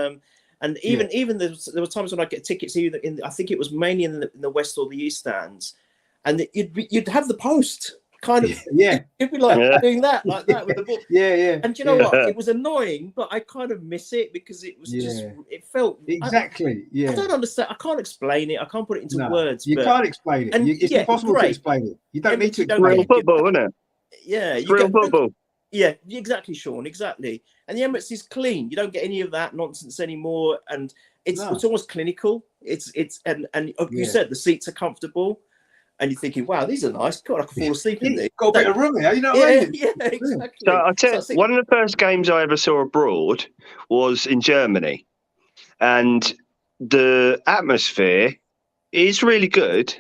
even there were times when I get tickets either I think it was mainly in the West or the East stands, and you'd have the post. Kind of, it'd be like doing that, like that with the ball. And you know what? It was annoying, but I kind of miss it because it was just, it felt exactly. I don't understand. I can't explain it. I can't put it into words. You can't explain it. And it's impossible to explain it. You don't need to explain real football, isn't it? Yeah, real football. Yeah, exactly, Sean. Exactly. And the Emirates is clean. You don't get any of that nonsense anymore, and it's almost clinical. It's you said the seats are comfortable. And you're thinking, wow, these are nice. God, I could fall asleep in these. Got a bit of room here, what I mean? Yeah, exactly. So I'll tell you, one of the first games I ever saw abroad was in Germany. And the atmosphere is really good,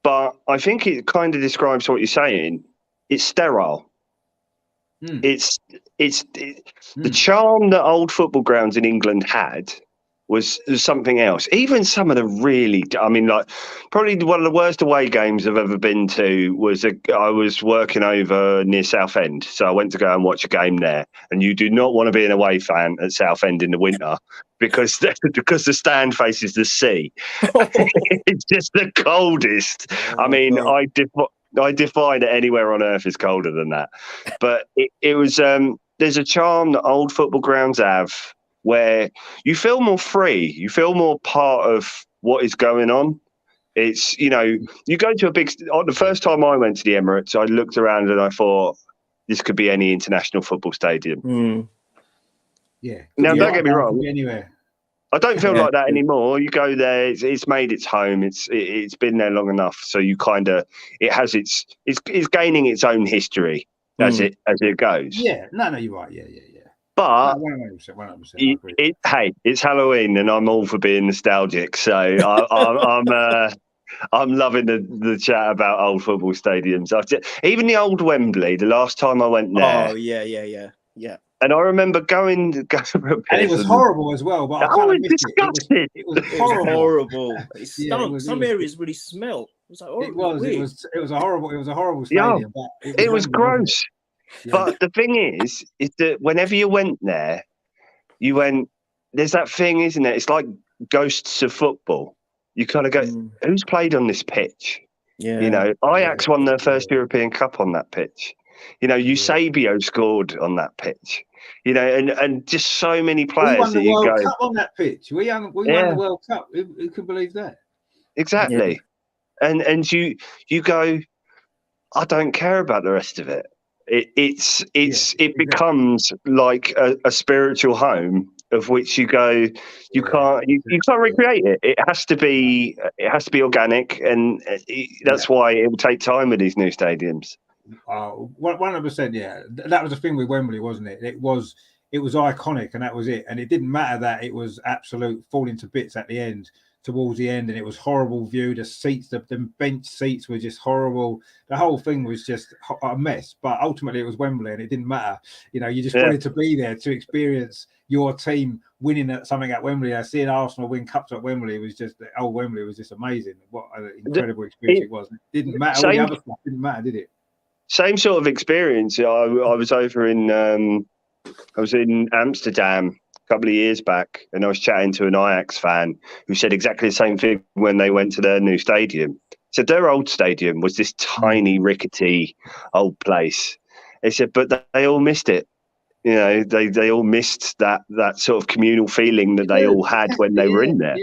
but I think it kind of describes what you're saying. It's sterile. It's the charm that old football grounds in England had was something else. Even some of the really, probably one of the worst away games I've ever been to was I was working over near Southend, so I went to go and watch a game there. And you do not want to be an away fan at Southend in the winter because the stand faces the sea. It's just the coldest. I defy that anywhere on earth is colder than that. But it was there's a charm that old football grounds have, where you feel more free, you feel more part of what is going on. It's, you go to the first time I went to the Emirates, I looked around and I thought, this could be any international football stadium. Yeah. Now, don't get me wrong. Anywhere. I don't feel Yeah. like that anymore. You go there, it's made its home. It's been there long enough, so you kind of it's gaining its own history as it goes. Yeah, no, you're right. Yeah. But 100%, 100%. I agree. Hey, it's Halloween, and I'm all for being nostalgic. So I'm loving the chat about old football stadiums. Even the old Wembley. The last time I went there. Oh yeah. And I remember going for a piss. And it was horrible as well, but I kind of missed disgusting. it. It was horrible. It stunk. Some areas really smelled. It was like horrible. It was a horrible stadium. Yeah, it was gross. Yeah. But the thing is that whenever you went there, there's that thing, isn't it? It's like ghosts of football. You kind of go, who's played on this pitch? Yeah. You know, Ajax won their first European Cup on that pitch. You know, Eusebio scored on that pitch. You know, and just so many players. We won the World Cup on that pitch. We won the World Cup. Who can believe that? Exactly. Yeah. And you go, I don't care about the rest of it. It becomes like a spiritual home of which you go, you can't recreate it. It has to be organic, and that's why it will take time with these new stadiums. 100%. Yeah, that was the thing with Wembley, wasn't it? It was iconic, and that was it. And it didn't matter that it was absolute falling to bits at the end, towards the end, and it was horrible view. The seats, the bench seats were just horrible. The whole thing was just a mess. But ultimately, it was Wembley, and it didn't matter. You know, you just wanted to be there to experience your team winning something at Wembley. Seeing Arsenal win cups at Wembley was just Wembley was just amazing. What an incredible experience it was. It didn't matter. All the other stuff didn't matter, did it? Same sort of experience. I was over in Amsterdam a couple of years back, and I was chatting to an Ajax fan who said exactly the same thing when they went to their new stadium. So their old stadium was this tiny, rickety old place. They said, but they all missed it. You know, they all missed that sort of communal feeling that they all had when they were in there.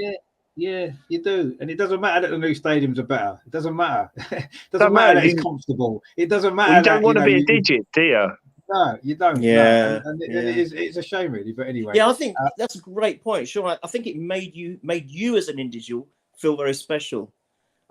Yeah, you do. And it doesn't matter that the new stadiums are better. It doesn't matter. It doesn't matter that it's comfortable. It doesn't matter. You don't want to be a digit, do you? No, you don't. Yeah. No. And it's a shame, really. But anyway. Yeah, I think that's a great point. Sure, I think it made you as an individual feel very special.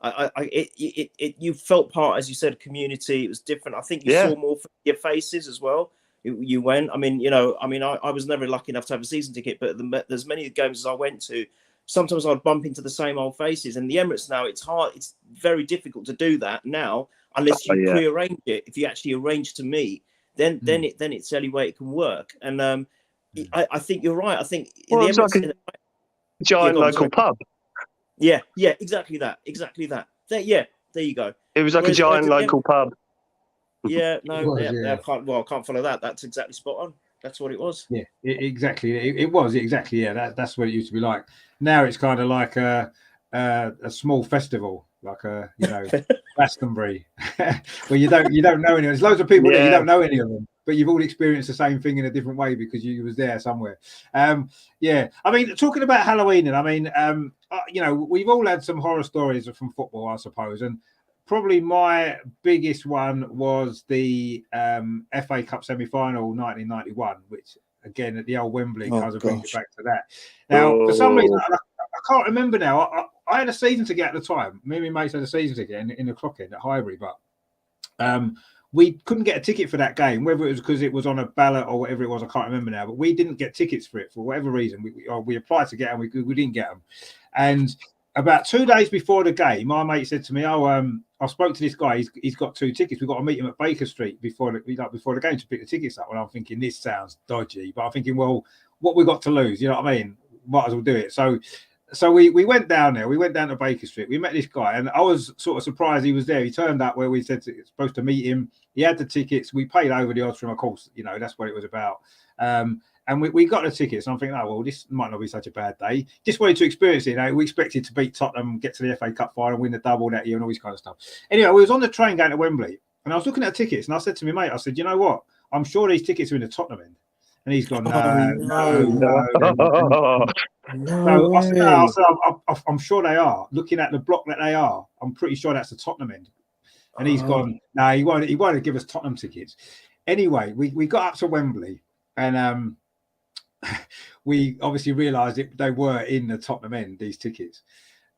You felt part, as you said, community. It was different. I think you saw more for your faces as well. You went. I mean, I was never lucky enough to have a season ticket, but there's many games as I went to. Sometimes I'd bump into the same old faces. And the Emirates now, it's hard. It's very difficult to do that now, unless you pre-arrange it. If you actually arrange to meet, then it's the only way it can work. And I think you're right. I think the Emirates, like a giant local pub. Yeah, exactly that. There you go. It was like a giant local pub. Yeah, no, I can't follow that. That's exactly spot on. That's what it was. Yeah, exactly. It was exactly. Yeah, that's what it used to be like. Now it's kind of like a small festival, like Glastonbury, where you don't know anyone. There's loads of people there, you don't know any of them, but you've all experienced the same thing in a different way because you was there somewhere. I mean, talking about Halloween, and I mean, we've all had some horror stories from football, I suppose, and probably my biggest one was the FA Cup semi-final 1991, which again at the old Wembley, kind of brings you back to that. Now, for some reason, I can't remember now. I had a season ticket at the time. Me and my mates had a season ticket in the clock end at Highbury, but we couldn't get a ticket for that game, whether it was because it was on a ballot or whatever it was. I can't remember now, but we didn't get tickets for it for whatever reason. We applied to get them, we didn't get them. And about 2 days before the game, my mate said to me, I spoke to this guy. He's got 2 tickets. We've got to meet him at Baker Street before the game to pick the tickets up. And I'm thinking, this sounds dodgy. But I'm thinking, well, what we got to lose? You know what I mean? Might as well do it. So we went down there. We went down to Baker Street. We met this guy. And I was sort of surprised he was there. He turned up where we said it's supposed to meet him. He had the tickets. We paid over the odds from, of course. That's what it was about. And we got the tickets. And I'm thinking, this might not be such a bad day. Just wanted to experience it. We expected to beat Tottenham, get to the FA Cup final, win the double that year and all this kind of stuff. Anyway, we was on the train going to Wembley. And I was looking at the tickets. And I said to my mate, I said, you know what? I'm sure these tickets are in the Tottenham end. And he's gone, no. I said, I'm sure they are. Looking at the block that they are, I'm pretty sure that's the Tottenham end. And he's gone, no, he won't give us Tottenham tickets. Anyway, we got up to Wembley and we obviously realised they were in the Tottenham end, these tickets.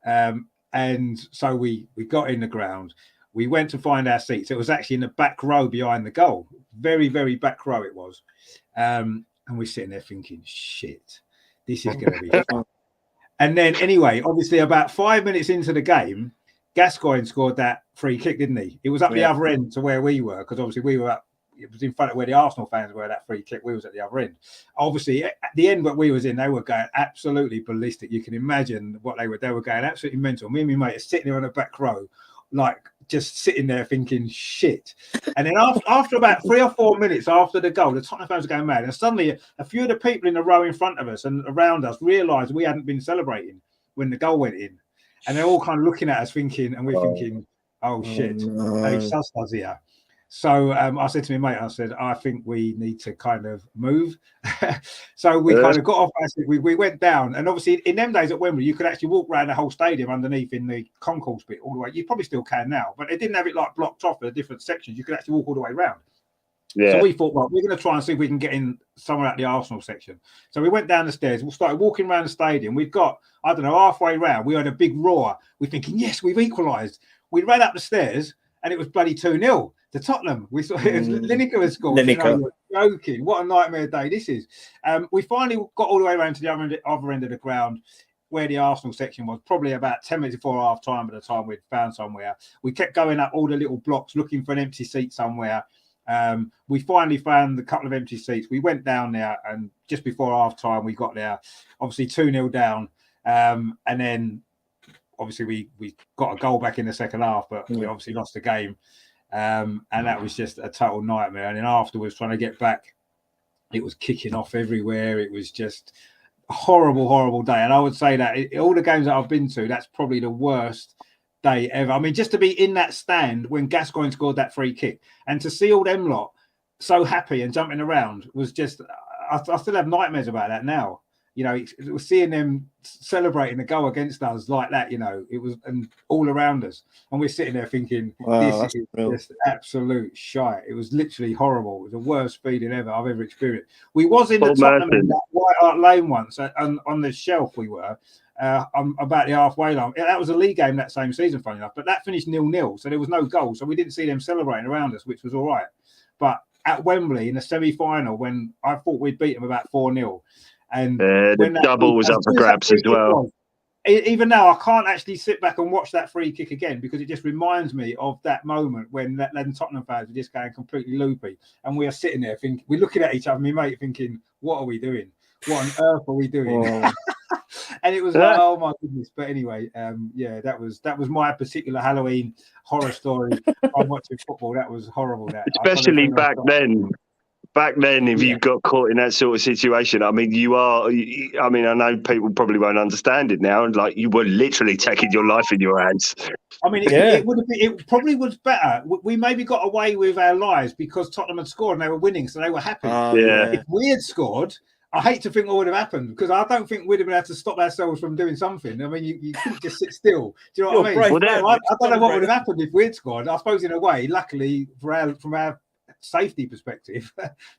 And so we got in the ground. We went to find our seats. It was actually in the back row behind the goal. Very, very back row it was. And we're sitting there thinking, shit, this is going to be fun. And then anyway, obviously about 5 minutes into the game, Gascoigne scored that free kick, didn't he? It was up the other end to where we were, because obviously we were up, it was in front of where the Arsenal fans were, that free kick. We was at the other end. Obviously, at the end that we was in, they were going absolutely ballistic. You can imagine what they were going absolutely mental. Me and my mate are sitting there on the back row, like just sitting there thinking, shit. And then after about 3 or 4 minutes after the goal, the Tottenham fans were going mad. And suddenly a few of the people in the row in front of us and around us realised we hadn't been celebrating when the goal went in. And they're all kind of looking at us thinking, and we're thinking, oh shit, they've sussed us here. So I said to my mate, I said, I think we need to kind of move. So we kind of got off. We went down. And obviously in them days at Wembley, you could actually walk around the whole stadium underneath in the concourse bit all the way. You probably still can now, but they didn't have it like blocked off in different sections. You could actually walk all the way around. Yeah. So we thought, well, we're going to try and see if we can get in somewhere at the Arsenal section. So we went down the stairs. We started walking around the stadium. We've got, I don't know, halfway round, we heard a big roar. We're thinking, yes, we've equalised. We ran up the stairs and it was bloody 2-0 to Tottenham. We saw it was Lineker had scored. Lineker. You know, you're joking. What a nightmare day this is. We finally got all the way around to the other end of the ground where the Arsenal section was, probably about 10 minutes before half time by the time we'd found somewhere. We kept going up all the little blocks looking for an empty seat somewhere. We finally found a couple of empty seats. We went down there, and just before half time, we got there, obviously 2-0 down. And then obviously we got a goal back in the second half, but we obviously lost the game. And that was just a total nightmare. And then afterwards, trying to get back, it was kicking off everywhere. It was just a horrible, horrible day. And I would say that all the games that I've been to, that's probably the worst day ever. I mean, just to be in that stand when Gascoigne scored that free kick and to see all them lot so happy and jumping around was just, I still have nightmares about that now. You know, it was seeing them celebrating the goal against us like that, you know, it was and all around us. And we're sitting there thinking, wow, this is just absolute shite. It was literally horrible. It was the worst feeling ever I've ever experienced. We was in the Tottenham in that White Hart Lane once, on the shelf we were, about the halfway line. That was a league game that same season, funny enough, but that finished 0-0. So there was no goal. So we didn't see them celebrating around us, which was all right. But at Wembley in the semi-final, when I thought we'd beat them about 4-0, and the double was up for grabs as well. Even now, I can't actually sit back and watch that free kick again because it just reminds me of that moment when then Tottenham fans were just going completely loopy, and we are sitting there thinking, we're looking at each other, my mate, thinking, "What are we doing? What on earth are we doing?" And it was like, oh my goodness. But anyway, that was my particular Halloween horror story. I'm watching football. That was horrible. That especially back then. Back then, if you got caught in that sort of situation, I mean, I know people probably won't understand it now, and like you were literally taking your life in your hands. I mean, it probably was better. We maybe got away with our lives because Tottenham had scored and they were winning, so they were happy. If we had scored, I hate to think what would have happened because I don't think we'd have been able to stop ourselves from doing something. I mean, you couldn't just sit still. Do you know what I mean? I don't know what would have happened if we'd scored. I suppose in a way, luckily from our safety perspective,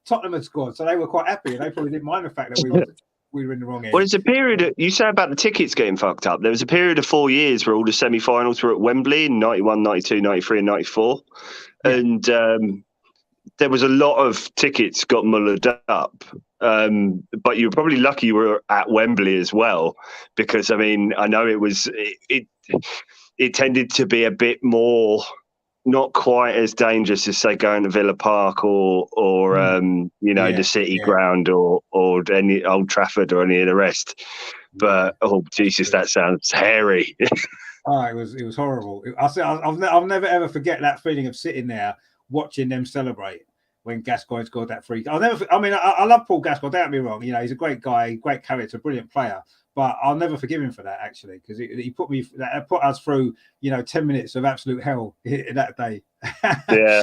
Tottenham had scored, so they were quite happy, and they probably didn't mind the fact that we were in the wrong end. Well, there's a period you say about the tickets getting fucked up. There was a period of 4 years where all the semi-finals were at Wembley in 91, 92, 93 and 94. And there was a lot of tickets got mullered up. But you were probably lucky you were at Wembley as well, because I mean, I know it tended to be a bit more, not quite as dangerous as say going to Villa Park or the City Ground or any Old Trafford or any of the rest. But oh Jesus, that sounds hairy. It was horrible. I'll never ever forget that feeling of sitting there watching them celebrate when Gascoigne scored that free. I love Paul Gascoigne. Don't get me wrong. You know, he's a great guy, great character, brilliant player. But I'll never forgive him for that, actually, because he put us through, 10 minutes of absolute hell that day. Yeah.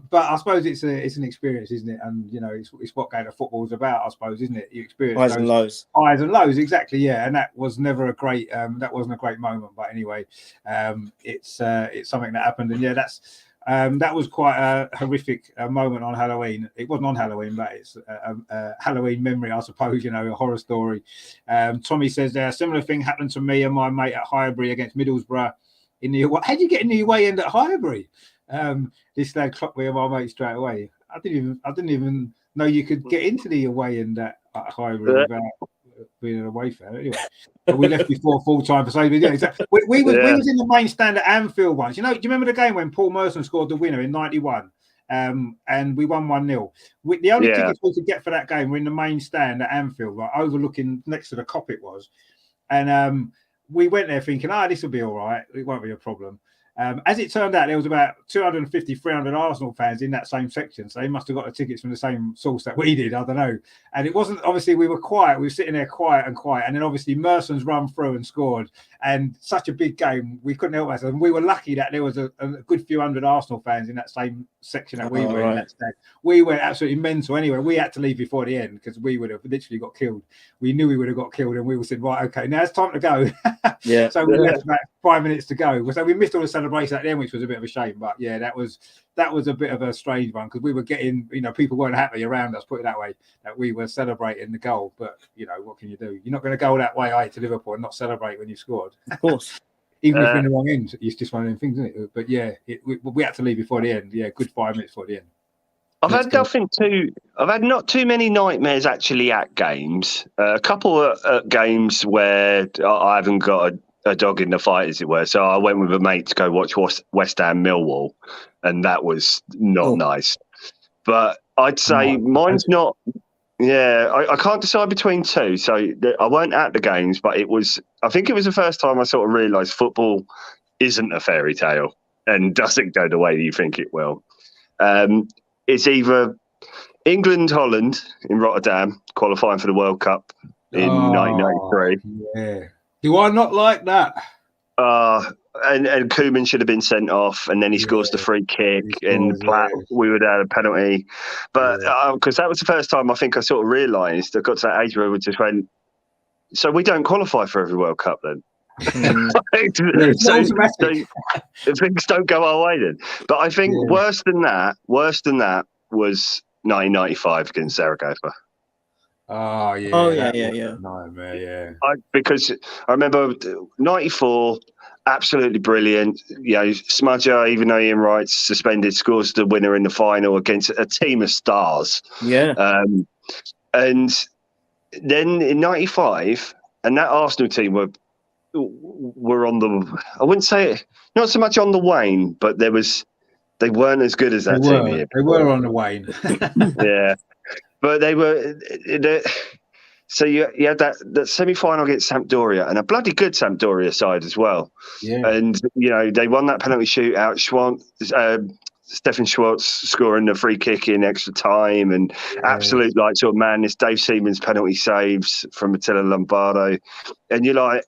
But I suppose it's an experience, isn't it? And it's what going to football is about, I suppose, isn't it? You experience highs and lows. Highs and lows, exactly. Yeah, and that was never a great. That wasn't a great moment, but anyway, it's something that happened, and that's. That was quite a horrific moment on Halloween. It wasn't on Halloween, but it's a Halloween memory, I suppose, a horror story. Tommy says there, a similar thing happened to me and my mate at Highbury against Middlesbrough. How'd you get in the away end at Highbury? This lad clocked me and my mate straight away. I didn't even know you could get into the away end at Highbury without being an away fan. Anyway, but we left before full time for saving. Yeah, exactly. We was in the main stand at Anfield once. Do you remember the game when Paul Merson scored the winner in '91? And we won 1-0. The only tickets we could get for that game were in the main stand at Anfield, like overlooking next to the Kop it was. And we went there thinking, this will be all right. It won't be a problem. As it turned out, there was about 250, 300 Arsenal fans in that same section. So they must have got the tickets from the same source that we did. I don't know. And it wasn't, obviously, we were quiet. We were sitting there quiet. And then obviously Merson's run through and scored. And such a big game, we couldn't help ourselves. And we were lucky that there was a good few hundred Arsenal fans in that same section that we were in. That day. We went absolutely mental. Anyway, we had to leave before the end because we would have literally got killed. We knew we would have got killed. And we all said, right, okay, now it's time to go. So we left about 5 minutes to go. So we missed all the celebration at the end, which was a bit of a shame. But yeah, that was a bit of a strange one because we were getting, people weren't happy around us, put it that way, that we were celebrating the goal. But, what can you do? You're not going to go that way, to Liverpool and not celebrate when you scored. Of course. Even if you're in the wrong end, it's just one of them things, isn't it? But yeah, we had to leave before the end. Yeah, good 5 minutes before the end. I've had not too many nightmares actually at games. A couple of games where I haven't got a dog in the fight, as it were. So I went with a mate to go watch West Ham Millwall, and that was not nice. But I'd say mine's not. Yeah, I can't decide between two. So I weren't at the games, but I think it was the first time I sort of realised football isn't a fairy tale and doesn't go the way you think it will. It's either England, Holland in Rotterdam, qualifying for the World Cup in 1993. Yeah. Do I not like that? And Koeman should have been sent off, and then he scores the free kick, and Platt, we would have a penalty. But because that was the first time I think I sort of realised, I got to that age where we just went, so we don't qualify for every World Cup then. So things don't go our way then. But I think worse than that was 1995 against Zaragoza. Oh yeah. Nightmare, yeah. Because I remember 94, absolutely brilliant. Smudger, even though Ian Wright's suspended, scores the winner in the final against a team of stars. Yeah. And then in 95, and that Arsenal team were on the, I wouldn't say it, not so much on the wane, but they weren't as good as that team here. They were on the wane. Yeah. But they were. So you had that semi-final against Sampdoria, and a bloody good Sampdoria side as well. Yeah. And they won that penalty shootout. Stefan Schwartz scoring the free kick in extra time, and absolute sort of madness. Dave Seaman's penalty saves from Attila Lombardo, and you're like.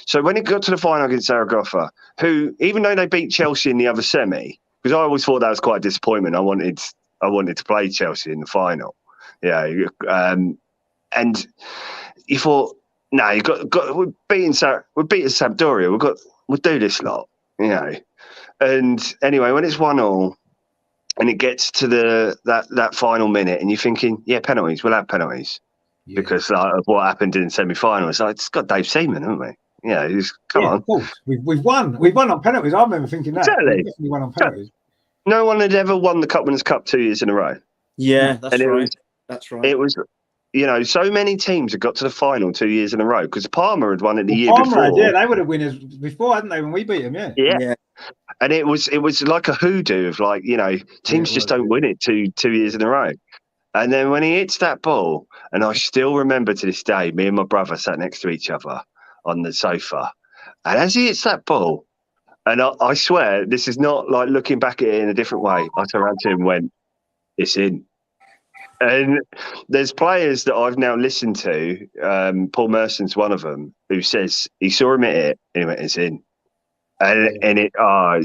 So when it got to the final against Zaragoza, who even though they beat Chelsea in the other semi, because I always thought that was quite a disappointment. I wanted to play Chelsea in the final. Yeah, and you thought, no, we're beating Sampdoria. We'll do this lot, And anyway, when it's 1-1, and it gets to that final minute, and you're thinking, penalties. We'll have penalties because of what happened in the semi-final. So it's got Dave Seaman, haven't we? Come on. Of course. We've won. We've won on penalties. I remember thinking that. Exactly. We definitely won on penalties. No one had ever won the Cup Winners' Cup 2 years in a row. Yeah, that's right. That's right. It was, so many teams had got to the final 2 years in a row because Palmer had won it the year before. They would have winners before, hadn't they, when we beat them? Yeah. And it was like a hoodoo of teams just don't win it two years in a row. And then when he hits that ball, and I still remember to this day, me and my brother sat next to each other on the sofa, and as he hits that ball, and I swear this is not like looking back at it in a different way. I turned around to him and went, "It's in." And there's players that I've now listened to. Paul Merson's one of them, who says he saw him hit it and he went, "It's in." And it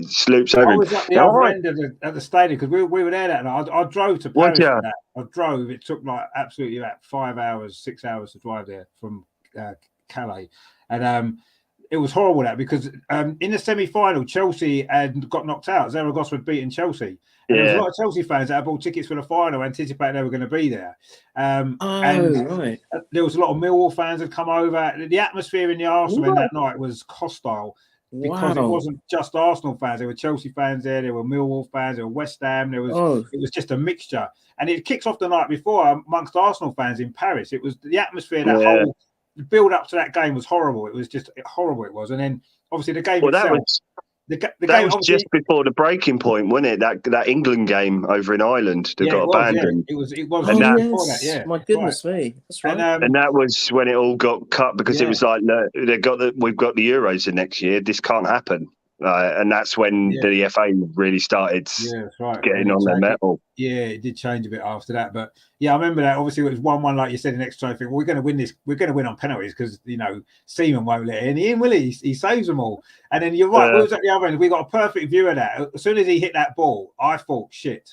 sloops over. I was at the other end at the stadium because we were there that night. I drove to Paris for that. I drove. It took absolutely about 5 hours, 6 hours to drive there from Calais. And It was horrible that because in the semi-final, Chelsea had got knocked out. Zaragoza had beaten Chelsea. And there was a lot of Chelsea fans that had bought tickets for the final, anticipating they were going to be there. And right. there was a lot of Millwall fans had come over. The atmosphere in the Arsenal in that night was hostile because it wasn't just Arsenal fans. There were Chelsea fans there were Millwall fans, there were West Ham. It was just a mixture. And it kicks off the night before amongst Arsenal fans in Paris. It was the atmosphere, that whole build up to that game was horrible. It was just horrible. It was. And then obviously the game itself. The game was just before the breaking point, wasn't it? That England game over in Ireland that got abandoned. Yeah. It was. And my goodness me, that's right. And that was when it all got cut because it was like, look, we've got the Euros the next year. This can't happen. And that's when the FA really started getting on their metal. It did change a bit after that. But I remember that. Obviously, it was 1-1, like you said, in extra time. I think, well, we're going to win this. We're going to win on penalties because, Seaman won't let it in, will he? He saves them all. And then you're right. We was at the other end. We got a perfect view of that. As soon as he hit that ball, I thought, shit,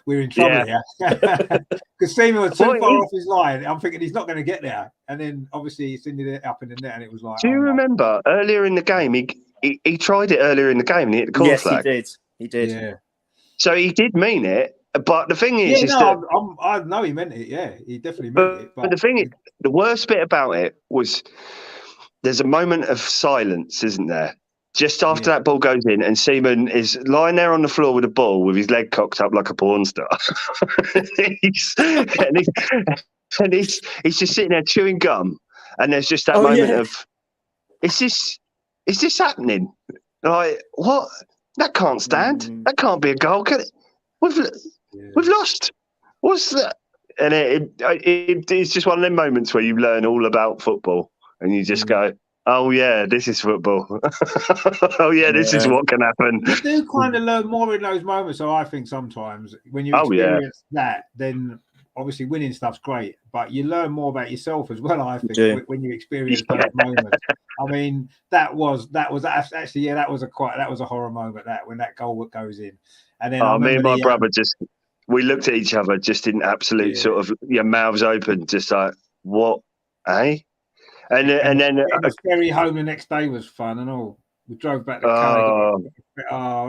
we're in trouble here. Because Seaman was too far off his line. I'm thinking he's not going to get there. And then, obviously, he sent it up in the net and it was like... Do you remember earlier in the game, he tried it earlier in the game and he hit the corner flag? Yes, he did. Yeah. So he did mean it, but the thing is, I know he meant it. Yeah, he definitely meant it. But the thing is, the worst bit about it was there's a moment of silence, isn't there? Just after that ball goes in, and Seaman is lying there on the floor with a ball with his leg cocked up like a porn star. he's just sitting there chewing gum, and there's just that moment of, is this happening? Like, what? That can't stand. That can't be a goal. We've lost. What's that? And it's just one of them moments where you learn all about football, and you just go, "Oh yeah, this is football. Oh yeah, this is what can happen." You do kind of learn more in those moments. So I think sometimes when you experience that, then obviously winning stuff's great, but you learn more about yourself as well. I think when you experience those moments. I mean, that was actually that was a horror moment, that when that goal goes in, and then me and my brother we looked at each other just in absolute sort of mouths open, just like, what, eh? And then the ferry home the next day was fun and all. We drove back to Calais.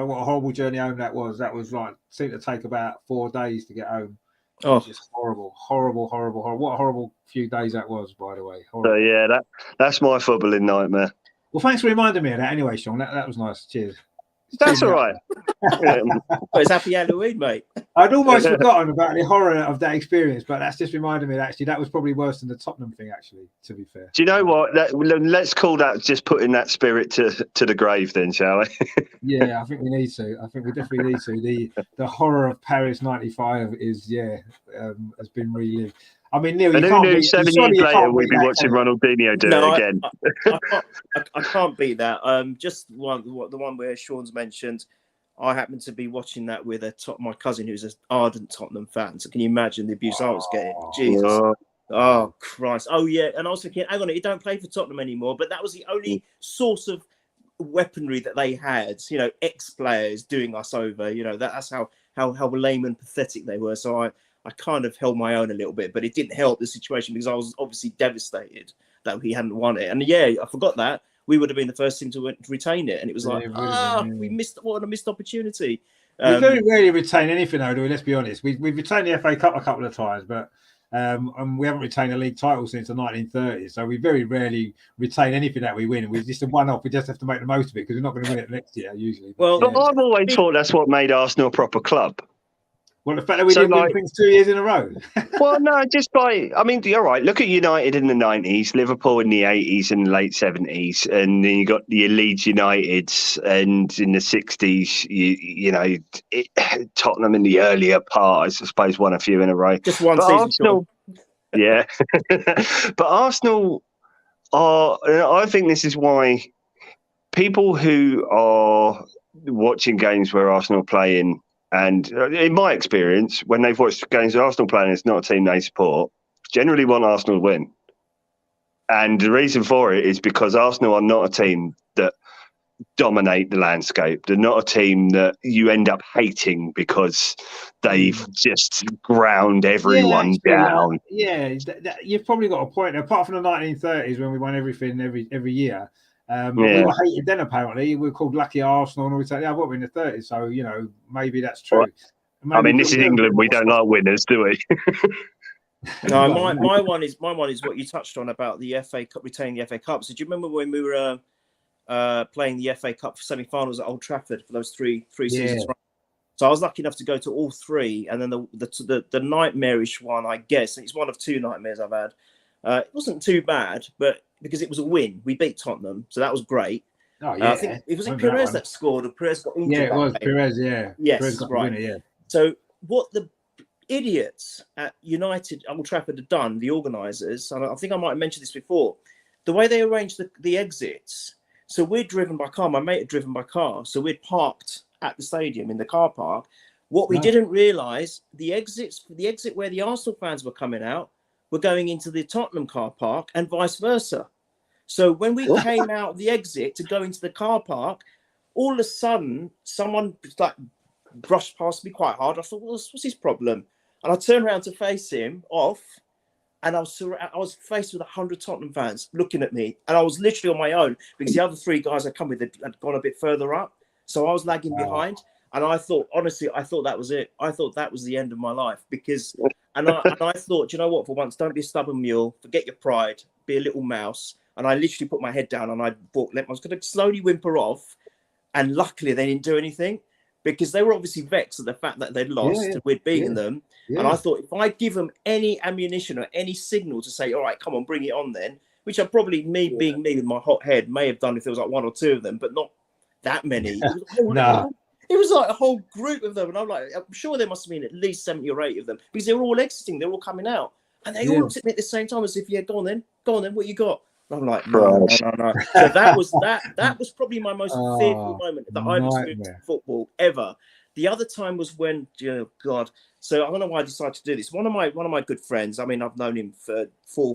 What a horrible journey home that was. That was like seemed to take about 4 days to get home. Oh, just horrible. What a horrible few days that was, by the way. Horrible. So that's my footballing nightmare. Well, thanks for reminding me of that anyway, Sean. That was nice. Cheers. That's all right. It's happy Halloween, mate. I'd almost forgotten about the horror of that experience, but that's just reminded me that actually that was probably worse than the Tottenham thing, actually, to be fair. Do you know what? Let's call that just putting that spirit to the grave then, shall we? Yeah, I think we need to. I think we definitely need to. The horror of Paris 95 is, has been relived. I mean, Neil, and who knew 7 years later we'd be watching Ronaldinho do it again? I can't beat that. Just the one where Sean's mentioned. I happened to be watching that with my cousin, who's an ardent Tottenham fan. So can you imagine the abuse I was getting? Jesus. Oh, Christ. Oh, yeah. And I was thinking, hang on, he don't play for Tottenham anymore. But that was the only source of weaponry that they had. Ex-players doing us over. That's how lame and pathetic they were. So I kind of held my own a little bit, but it didn't help the situation because I was obviously devastated that he hadn't won it. And I forgot that. We would have been the first team to retain it. And it was we missed, what a missed opportunity. We very rarely retain anything, though, do we? Let's be honest. We've retained the FA Cup a couple of times, but and we haven't retained a league title since the 1930s. So we very rarely retain anything that we win. We're just a one-off. We just have to make the most of it because we're not going to win it next year, usually. But I've always thought that's what made Arsenal a proper club. Well, the fact that we didn't win things 2 years in a row. Well, no, you're right. Look at United in the 90s, Liverpool in the 80s and late 70s, and then you got the Leeds Uniteds, and in the 60s, Tottenham in the earlier part, I suppose, won a few in a row. Just one season. Arsenal, but Arsenal I think this is why people who are watching games where Arsenal are playing, and in my experience, when they've watched games of Arsenal playing, it's not a team they support, generally want Arsenal to win. And the reason for it is because Arsenal are not a team that dominate the landscape. They're not a team that you end up hating because they've just ground everyone down. You've probably got a point. Apart from the 1930s when we won everything every year, We were hated then, apparently. We were called Lucky Arsenal, and we said, yeah, what, we're in the 30s, so, you know, maybe that's true. I mean, this is England. We don't like winners, do we? No, my one is what you touched on about the FA Cup, retaining the FA Cup. So do you remember when we were playing the FA Cup semi-finals at Old Trafford for those three seasons? Right? So I was lucky enough to go to all three, and then the nightmarish one, I guess, and it's one of two nightmares I've had. It wasn't too bad, but because it was a win, we beat Tottenham, so that was great. Oh yeah, I think it was Perez that scored, or Perez got injured. Yeah, it was Perez. Yeah, yes, Perez got right. the winner, yeah. So what the idiots at United Old Trafford had done, the organisers, and I think I might have mentioned this before, the way they arranged the exits. So we're driven by car. My mate had driven by car, so we'd parked at the stadium in the car park. What we didn't realise, the exit where the Arsenal fans were coming out were going into the Tottenham car park, and vice versa. So when we came out of the exit to go into the car park, all of a sudden someone like brushed past me quite hard. I thought, what's his problem? And I turned around to face him off, and I was faced with 100 Tottenham fans looking at me, and I was literally on my own because the other three guys I come with had gone a bit further up, so I was lagging behind. And I thought, honestly, that was it. I thought that was the end of my life because, and I thought, you know what? For once, don't be a stubborn mule. Forget your pride. Be a little mouse. And I literally put my head down and I was going to slowly whimper off, and luckily they didn't do anything because they were obviously vexed at the fact that they'd lost and we'd beaten them. Yeah. And I thought if I give them any ammunition or any signal to say, all right, come on, bring it on then, which I probably, being me with my hot head, may have done if there was like one or two of them, but not that many. It was like a whole group of them. And I'm sure there must have been at least 70 or 80 of them because they were all exiting. They were all coming out. And they all looked at me at the same time as if, go on then, what you got? And I'm like, no. So that was probably my most fearful moment that I've experienced in football ever. The other time was when, oh God. So I don't know why I decided to do this. One of my good friends. I mean, I've known him for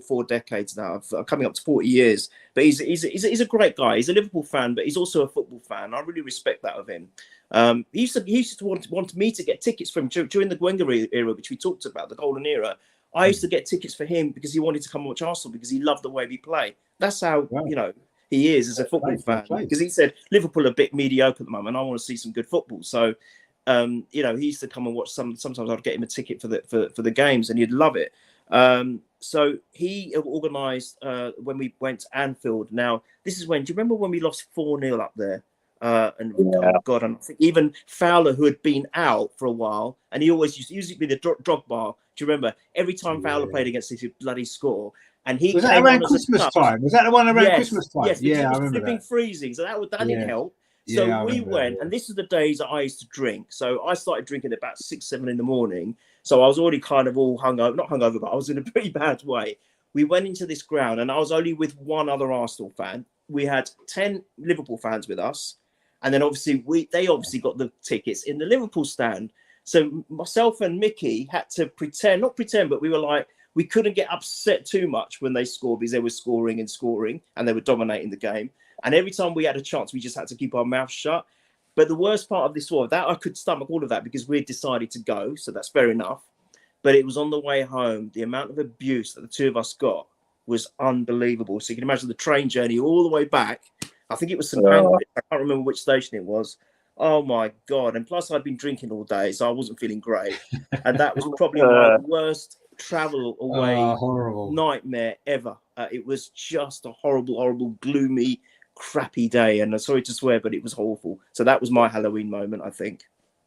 four decades now. Coming up to 40 years. But he's a great guy. He's a Liverpool fan, but he's also a football fan. I really respect that of him. He used to want me to get tickets from during the Wenger era, which we talked about, the golden era. I used to get tickets for him because he wanted to come and watch Arsenal because he loved the way we play. That's how he is as a football fan. Because he said Liverpool are a bit mediocre at the moment. I want to see some good football. So he used to come and watch sometimes I'd get him a ticket for the games and he'd love it. So he organised when we went to Anfield. Now this is when, do you remember when we lost 4-0 up there? Oh God, and I think even Fowler, who had been out for a while, and he used to be the Drogba. Do you remember? Every time Fowler played against us, he'd bloody score. And he was that around Christmas time? Was that the one around Christmas time? Yes, I remember flipping freezing, so that didn't help. So we went, and this is the days that I used to drink. So I started drinking at about 6-7 in the morning. So I was already kind of all hungover, not hungover, but I was in a pretty bad way. We went into this ground, and I was only with one other Arsenal fan. We had 10 Liverpool fans with us. And then they obviously got the tickets in the Liverpool stand. So myself and Mickey had to not pretend, but we were like, we couldn't get upset too much when they scored because they were scoring and they were dominating the game. And every time we had a chance, we just had to keep our mouth shut. But the worst part of this was that I could stomach all of that because we had decided to go. So that's fair enough. But it was on the way home. The amount of abuse that the two of us got was unbelievable. So you can imagine the train journey all the way back. I think it was St. Pancras. I can't remember which station it was. Oh my God. And plus I'd been drinking all day, so I wasn't feeling great. And that was probably my worst travel away nightmare ever. It was just a horrible, gloomy, crappy day. And I'm sorry to swear, but it was awful. So that was my Halloween moment, I think.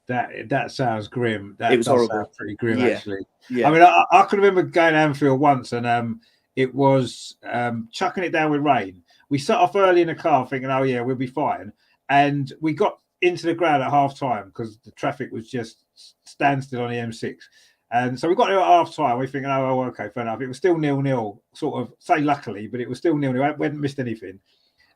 That sounds grim. It was horrible. Sounds pretty grim, actually. Yeah. I mean, I can remember going to Anfield once, and it was chucking it down with rain. We set off early in the car thinking, oh, yeah, we'll be fine. And we got into the ground at half time because the traffic was just standstill on the M6. And so we got there at half time. We're thinking, oh, okay, fair enough. It was still 0-0, sort of, say luckily, but it was still 0-0. We hadn't missed anything.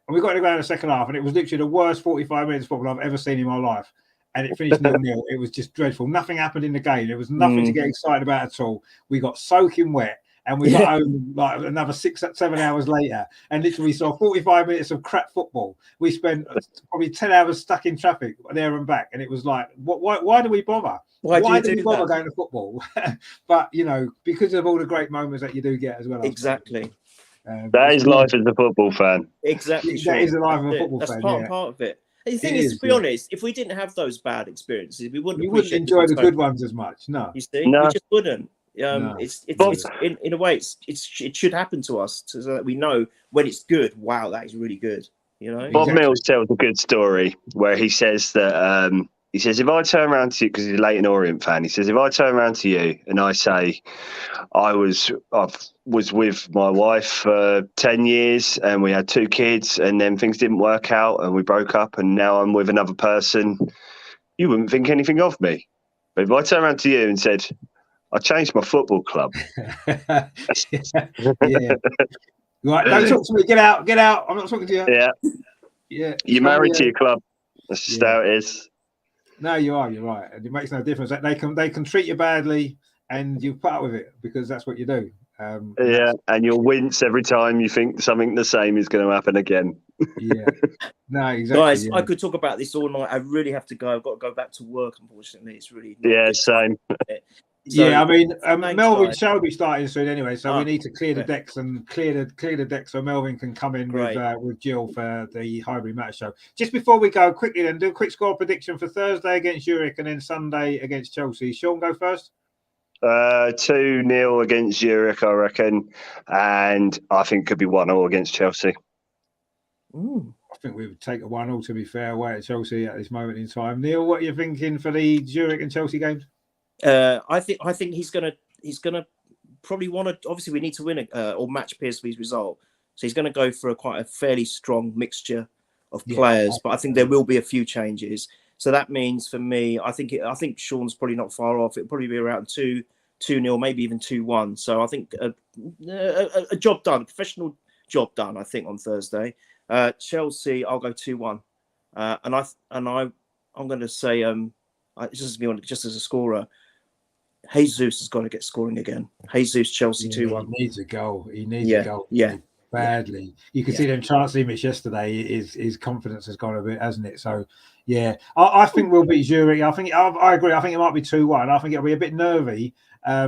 And we got to the ground in the second half, and it was literally the worst 45 minutes of football I've ever seen in my life. And it finished 0-0. It was just dreadful. Nothing happened in the game. There was nothing to get excited about at all. We got soaking wet. And we got home like another 6-7 hours later, and literally saw 45 minutes of crap football. We spent probably 10 hours stuck in traffic there and back, and it was like, why do we bother? Why do we bother going to football? But because of all the great moments that you do get as well. Exactly. That is life as a football fan. Exactly. That is the life of a football That's fan. part of it. And the thing is, to be honest, if we didn't have those bad experiences, we wouldn't. You wouldn't enjoy the good ones as much. No, you see, No. we just wouldn't. No. It's in a way, it should happen to us so that we know when it's good. Wow, that is really good. You know, Bob Mills tells a good story where he says that if I turn around to you, because he's a Leyton Orient fan, he says, if I turn around to you and I say I was with my wife for 10 years and we had 2 kids and then things didn't work out and we broke up and now I'm with another person, you wouldn't think anything of me. But if I turn around to you and said, I changed my football club. Yeah. Right, don't talk to me. Get out. I'm not talking to you. Yeah. You're married to your club. That's just how it is. No, you are. You're right. And it makes no difference. They can treat you badly and you put up with it because that's what you do. And you'll wince every time you think something the same is going to happen again. Yeah. No, exactly. Guys, I could talk about this all night. I really have to go. I've got to go back to work, unfortunately. It's really same. So, I mean, thanks, Melvin guys. shall be starting soon anyway, so we need to clear the decks and clear the decks so Melvin can come in with Jill for the Highbury Matter show. Just before we go, quickly then, do a quick score prediction for Thursday against Zurich and then Sunday against Chelsea. Sean, go first. 2-0 against Zurich, I reckon, and I think it could be 1-0 against Chelsea. I think we would take a 1-0 to be fair away at Chelsea at this moment in time. Neil, what are you thinking for the Zurich and Chelsea games? I think he's gonna probably want to. Obviously, we need to win or match PSV's result, so he's going to go for quite a fairly strong mixture of players. But I think there will be a few changes. So that means for me, I think Sean's probably not far off. It'll probably be around 2-0, maybe even 2-1. So I think a job done, professional job done. I think on Thursday, Chelsea, I'll go 2-1, and I'm going to say just as a scorer. Jesus has got to get scoring again. Jesus, Chelsea 2-1. He needs a goal. He needs a goal. Badly. You can see them chances he missed yesterday. His confidence has gone a bit, hasn't it? So, I think we'll beat Zurich. I agree. I think it might be 2-1. I think it'll be a bit nervy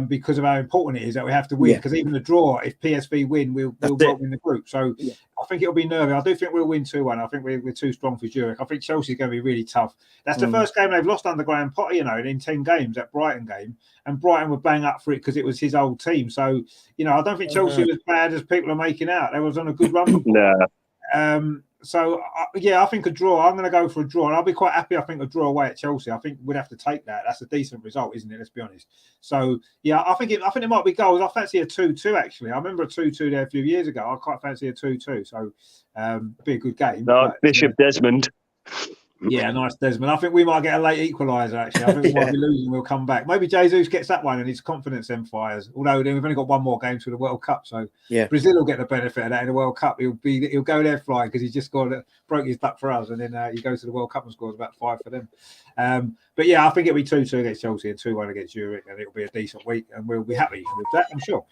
because of how important it is that we have to win. Because even a draw, if PSV win, we'll win the group. So I think it'll be nervy. I do think we'll win 2-1. I think we're too strong for Zurich. I think Chelsea's going to be really tough. That's the first game they've lost under Graham Potter, in 10 games, that Brighton game. And Brighton were bang up for it because it was his old team. So, I don't think Chelsea was bad as people are making out. They was on a good run. I think a draw. I'm going to go for a draw. And I'll be quite happy, I think, a draw away at Chelsea. I think we'd have to take that. That's a decent result, isn't it? Let's be honest. So, I think it might be goals. I fancy a 2-2, actually. I remember a 2-2 there a few years ago. I quite fancy a 2-2. So, it'd be a good game. Bishop Desmond. Yeah, nice, Desmond. I think we might get a late equaliser, actually. I think we might be losing. We'll come back. Maybe Jesus gets that one and his confidence then fires. Although then we've only got one more game to the World Cup. So Brazil will get the benefit of that in the World Cup. He'll go there flying because he's just broke his duck for us. And then he goes to the World Cup and scores about 5 for them. But I think it'll be 2-2 against Chelsea and 2-1 against Zurich, and it'll be a decent week, and we'll be happy with that, I'm sure.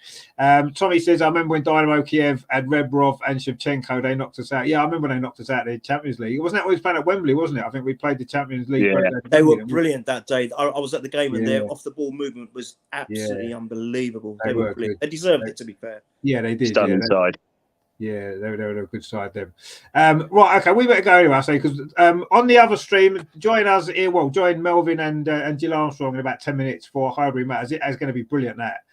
Tommy says, I remember when Dynamo Kiev had Rebrov and Shevchenko, they knocked us out. Yeah, I remember when they knocked us out in the Champions League. Wasn't that when we was playing at Wembley, wasn't it? I think we played the Champions League. Yeah. They were brilliant that day. I was at the game, and their off-the-ball movement was absolutely unbelievable. They were brilliant. They deserved it, to be fair. Yeah, they did. Stunning side. Yeah, they were a good side then. Right, okay, we better go anyway, I say, because on the other stream, join us here. Well, join Melvin and Jill Armstrong in about 10 minutes for Highbury Matters. It is going to be brilliant, that.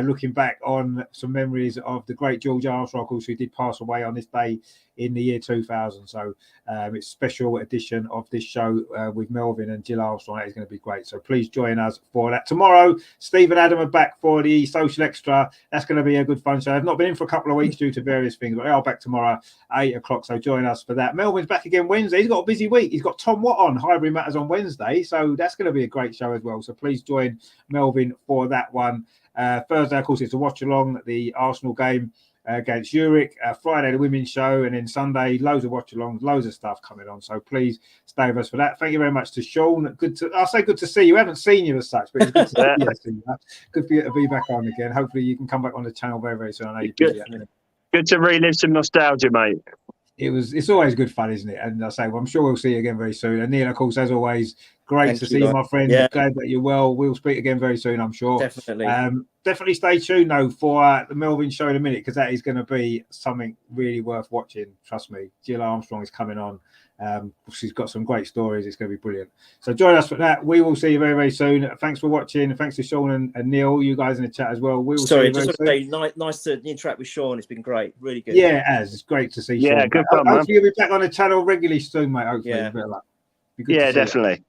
Looking back on some memories of the great George Armstrong, of course, who did pass away on this day in the year 2000. So it's a special edition of this show with Melvin and Jill Armstrong. That is going to be great. So please join us for that. Tomorrow, Steve and Adam are back for the Social Extra. That's going to be a good fun show. I've not been in for a couple of weeks due to various things, but they are back tomorrow, 8 o'clock. So join us for that. Melvin's back again Wednesday. He's got a busy week. He's got Tom Watt on Highbury Matters on Wednesday. So that's going to be a great show as well. So please join Melvin for that one. Thursday, of course, it's a watch along the Arsenal game against Zurich. Friday, the women's show, and then Sunday, loads of watch alongs, loads of stuff coming on. So please stay with us for that. Thank you very much to Sean. Good to see you. I haven't seen you as such, but it's good to see you. Good for you to be back on again. Hopefully, you can come back on the channel very, very soon. I know you're busy. Good to relive some nostalgia, mate. It's always good fun, isn't it? And I say, well, I'm sure we'll see you again very soon. And Neil, of course, as always, great to see you, my friend. Glad that you're well. We'll speak again very soon, I'm sure. Definitely. definitely stay tuned though for the Melvin show in a minute, because that is going to be something really worth watching. Trust me. Jill Armstrong is coming on. She's got some great stories. It's going to be brilliant. So join us for that. We will see you very, very soon. Thanks for watching. Thanks to Sean and Neil, you guys in the chat as well. We will see you very soon. Nice to interact with Sean. It's been great. Really good. Yeah, it has. It's great to see Sean. Yeah, good fun, man. Hopefully you'll be back on the channel regularly soon, mate. Hopefully. Yeah. Yeah, definitely.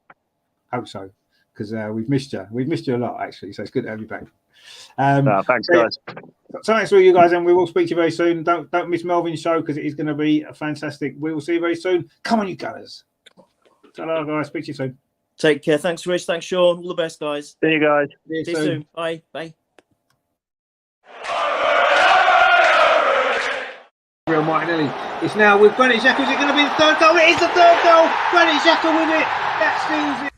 Hope so, because we've missed you. We've missed you a lot, actually. So it's good to have you back. Thanks, guys. So thanks for you guys, and we will speak to you very soon. Don't miss Melvin's show, because it is going to be fantastic. We will see you very soon. Come on, you guys. Hello, guys. Speak to you soon. Take care. Thanks, Rich. Thanks, Sean. All the best, guys. See you guys. See you soon. Bye. Bye. Real Martinelli. It's now with Granit Xhaka. Is it going to be the third goal? It is the third goal. Granit Xhaka with it. That seals it.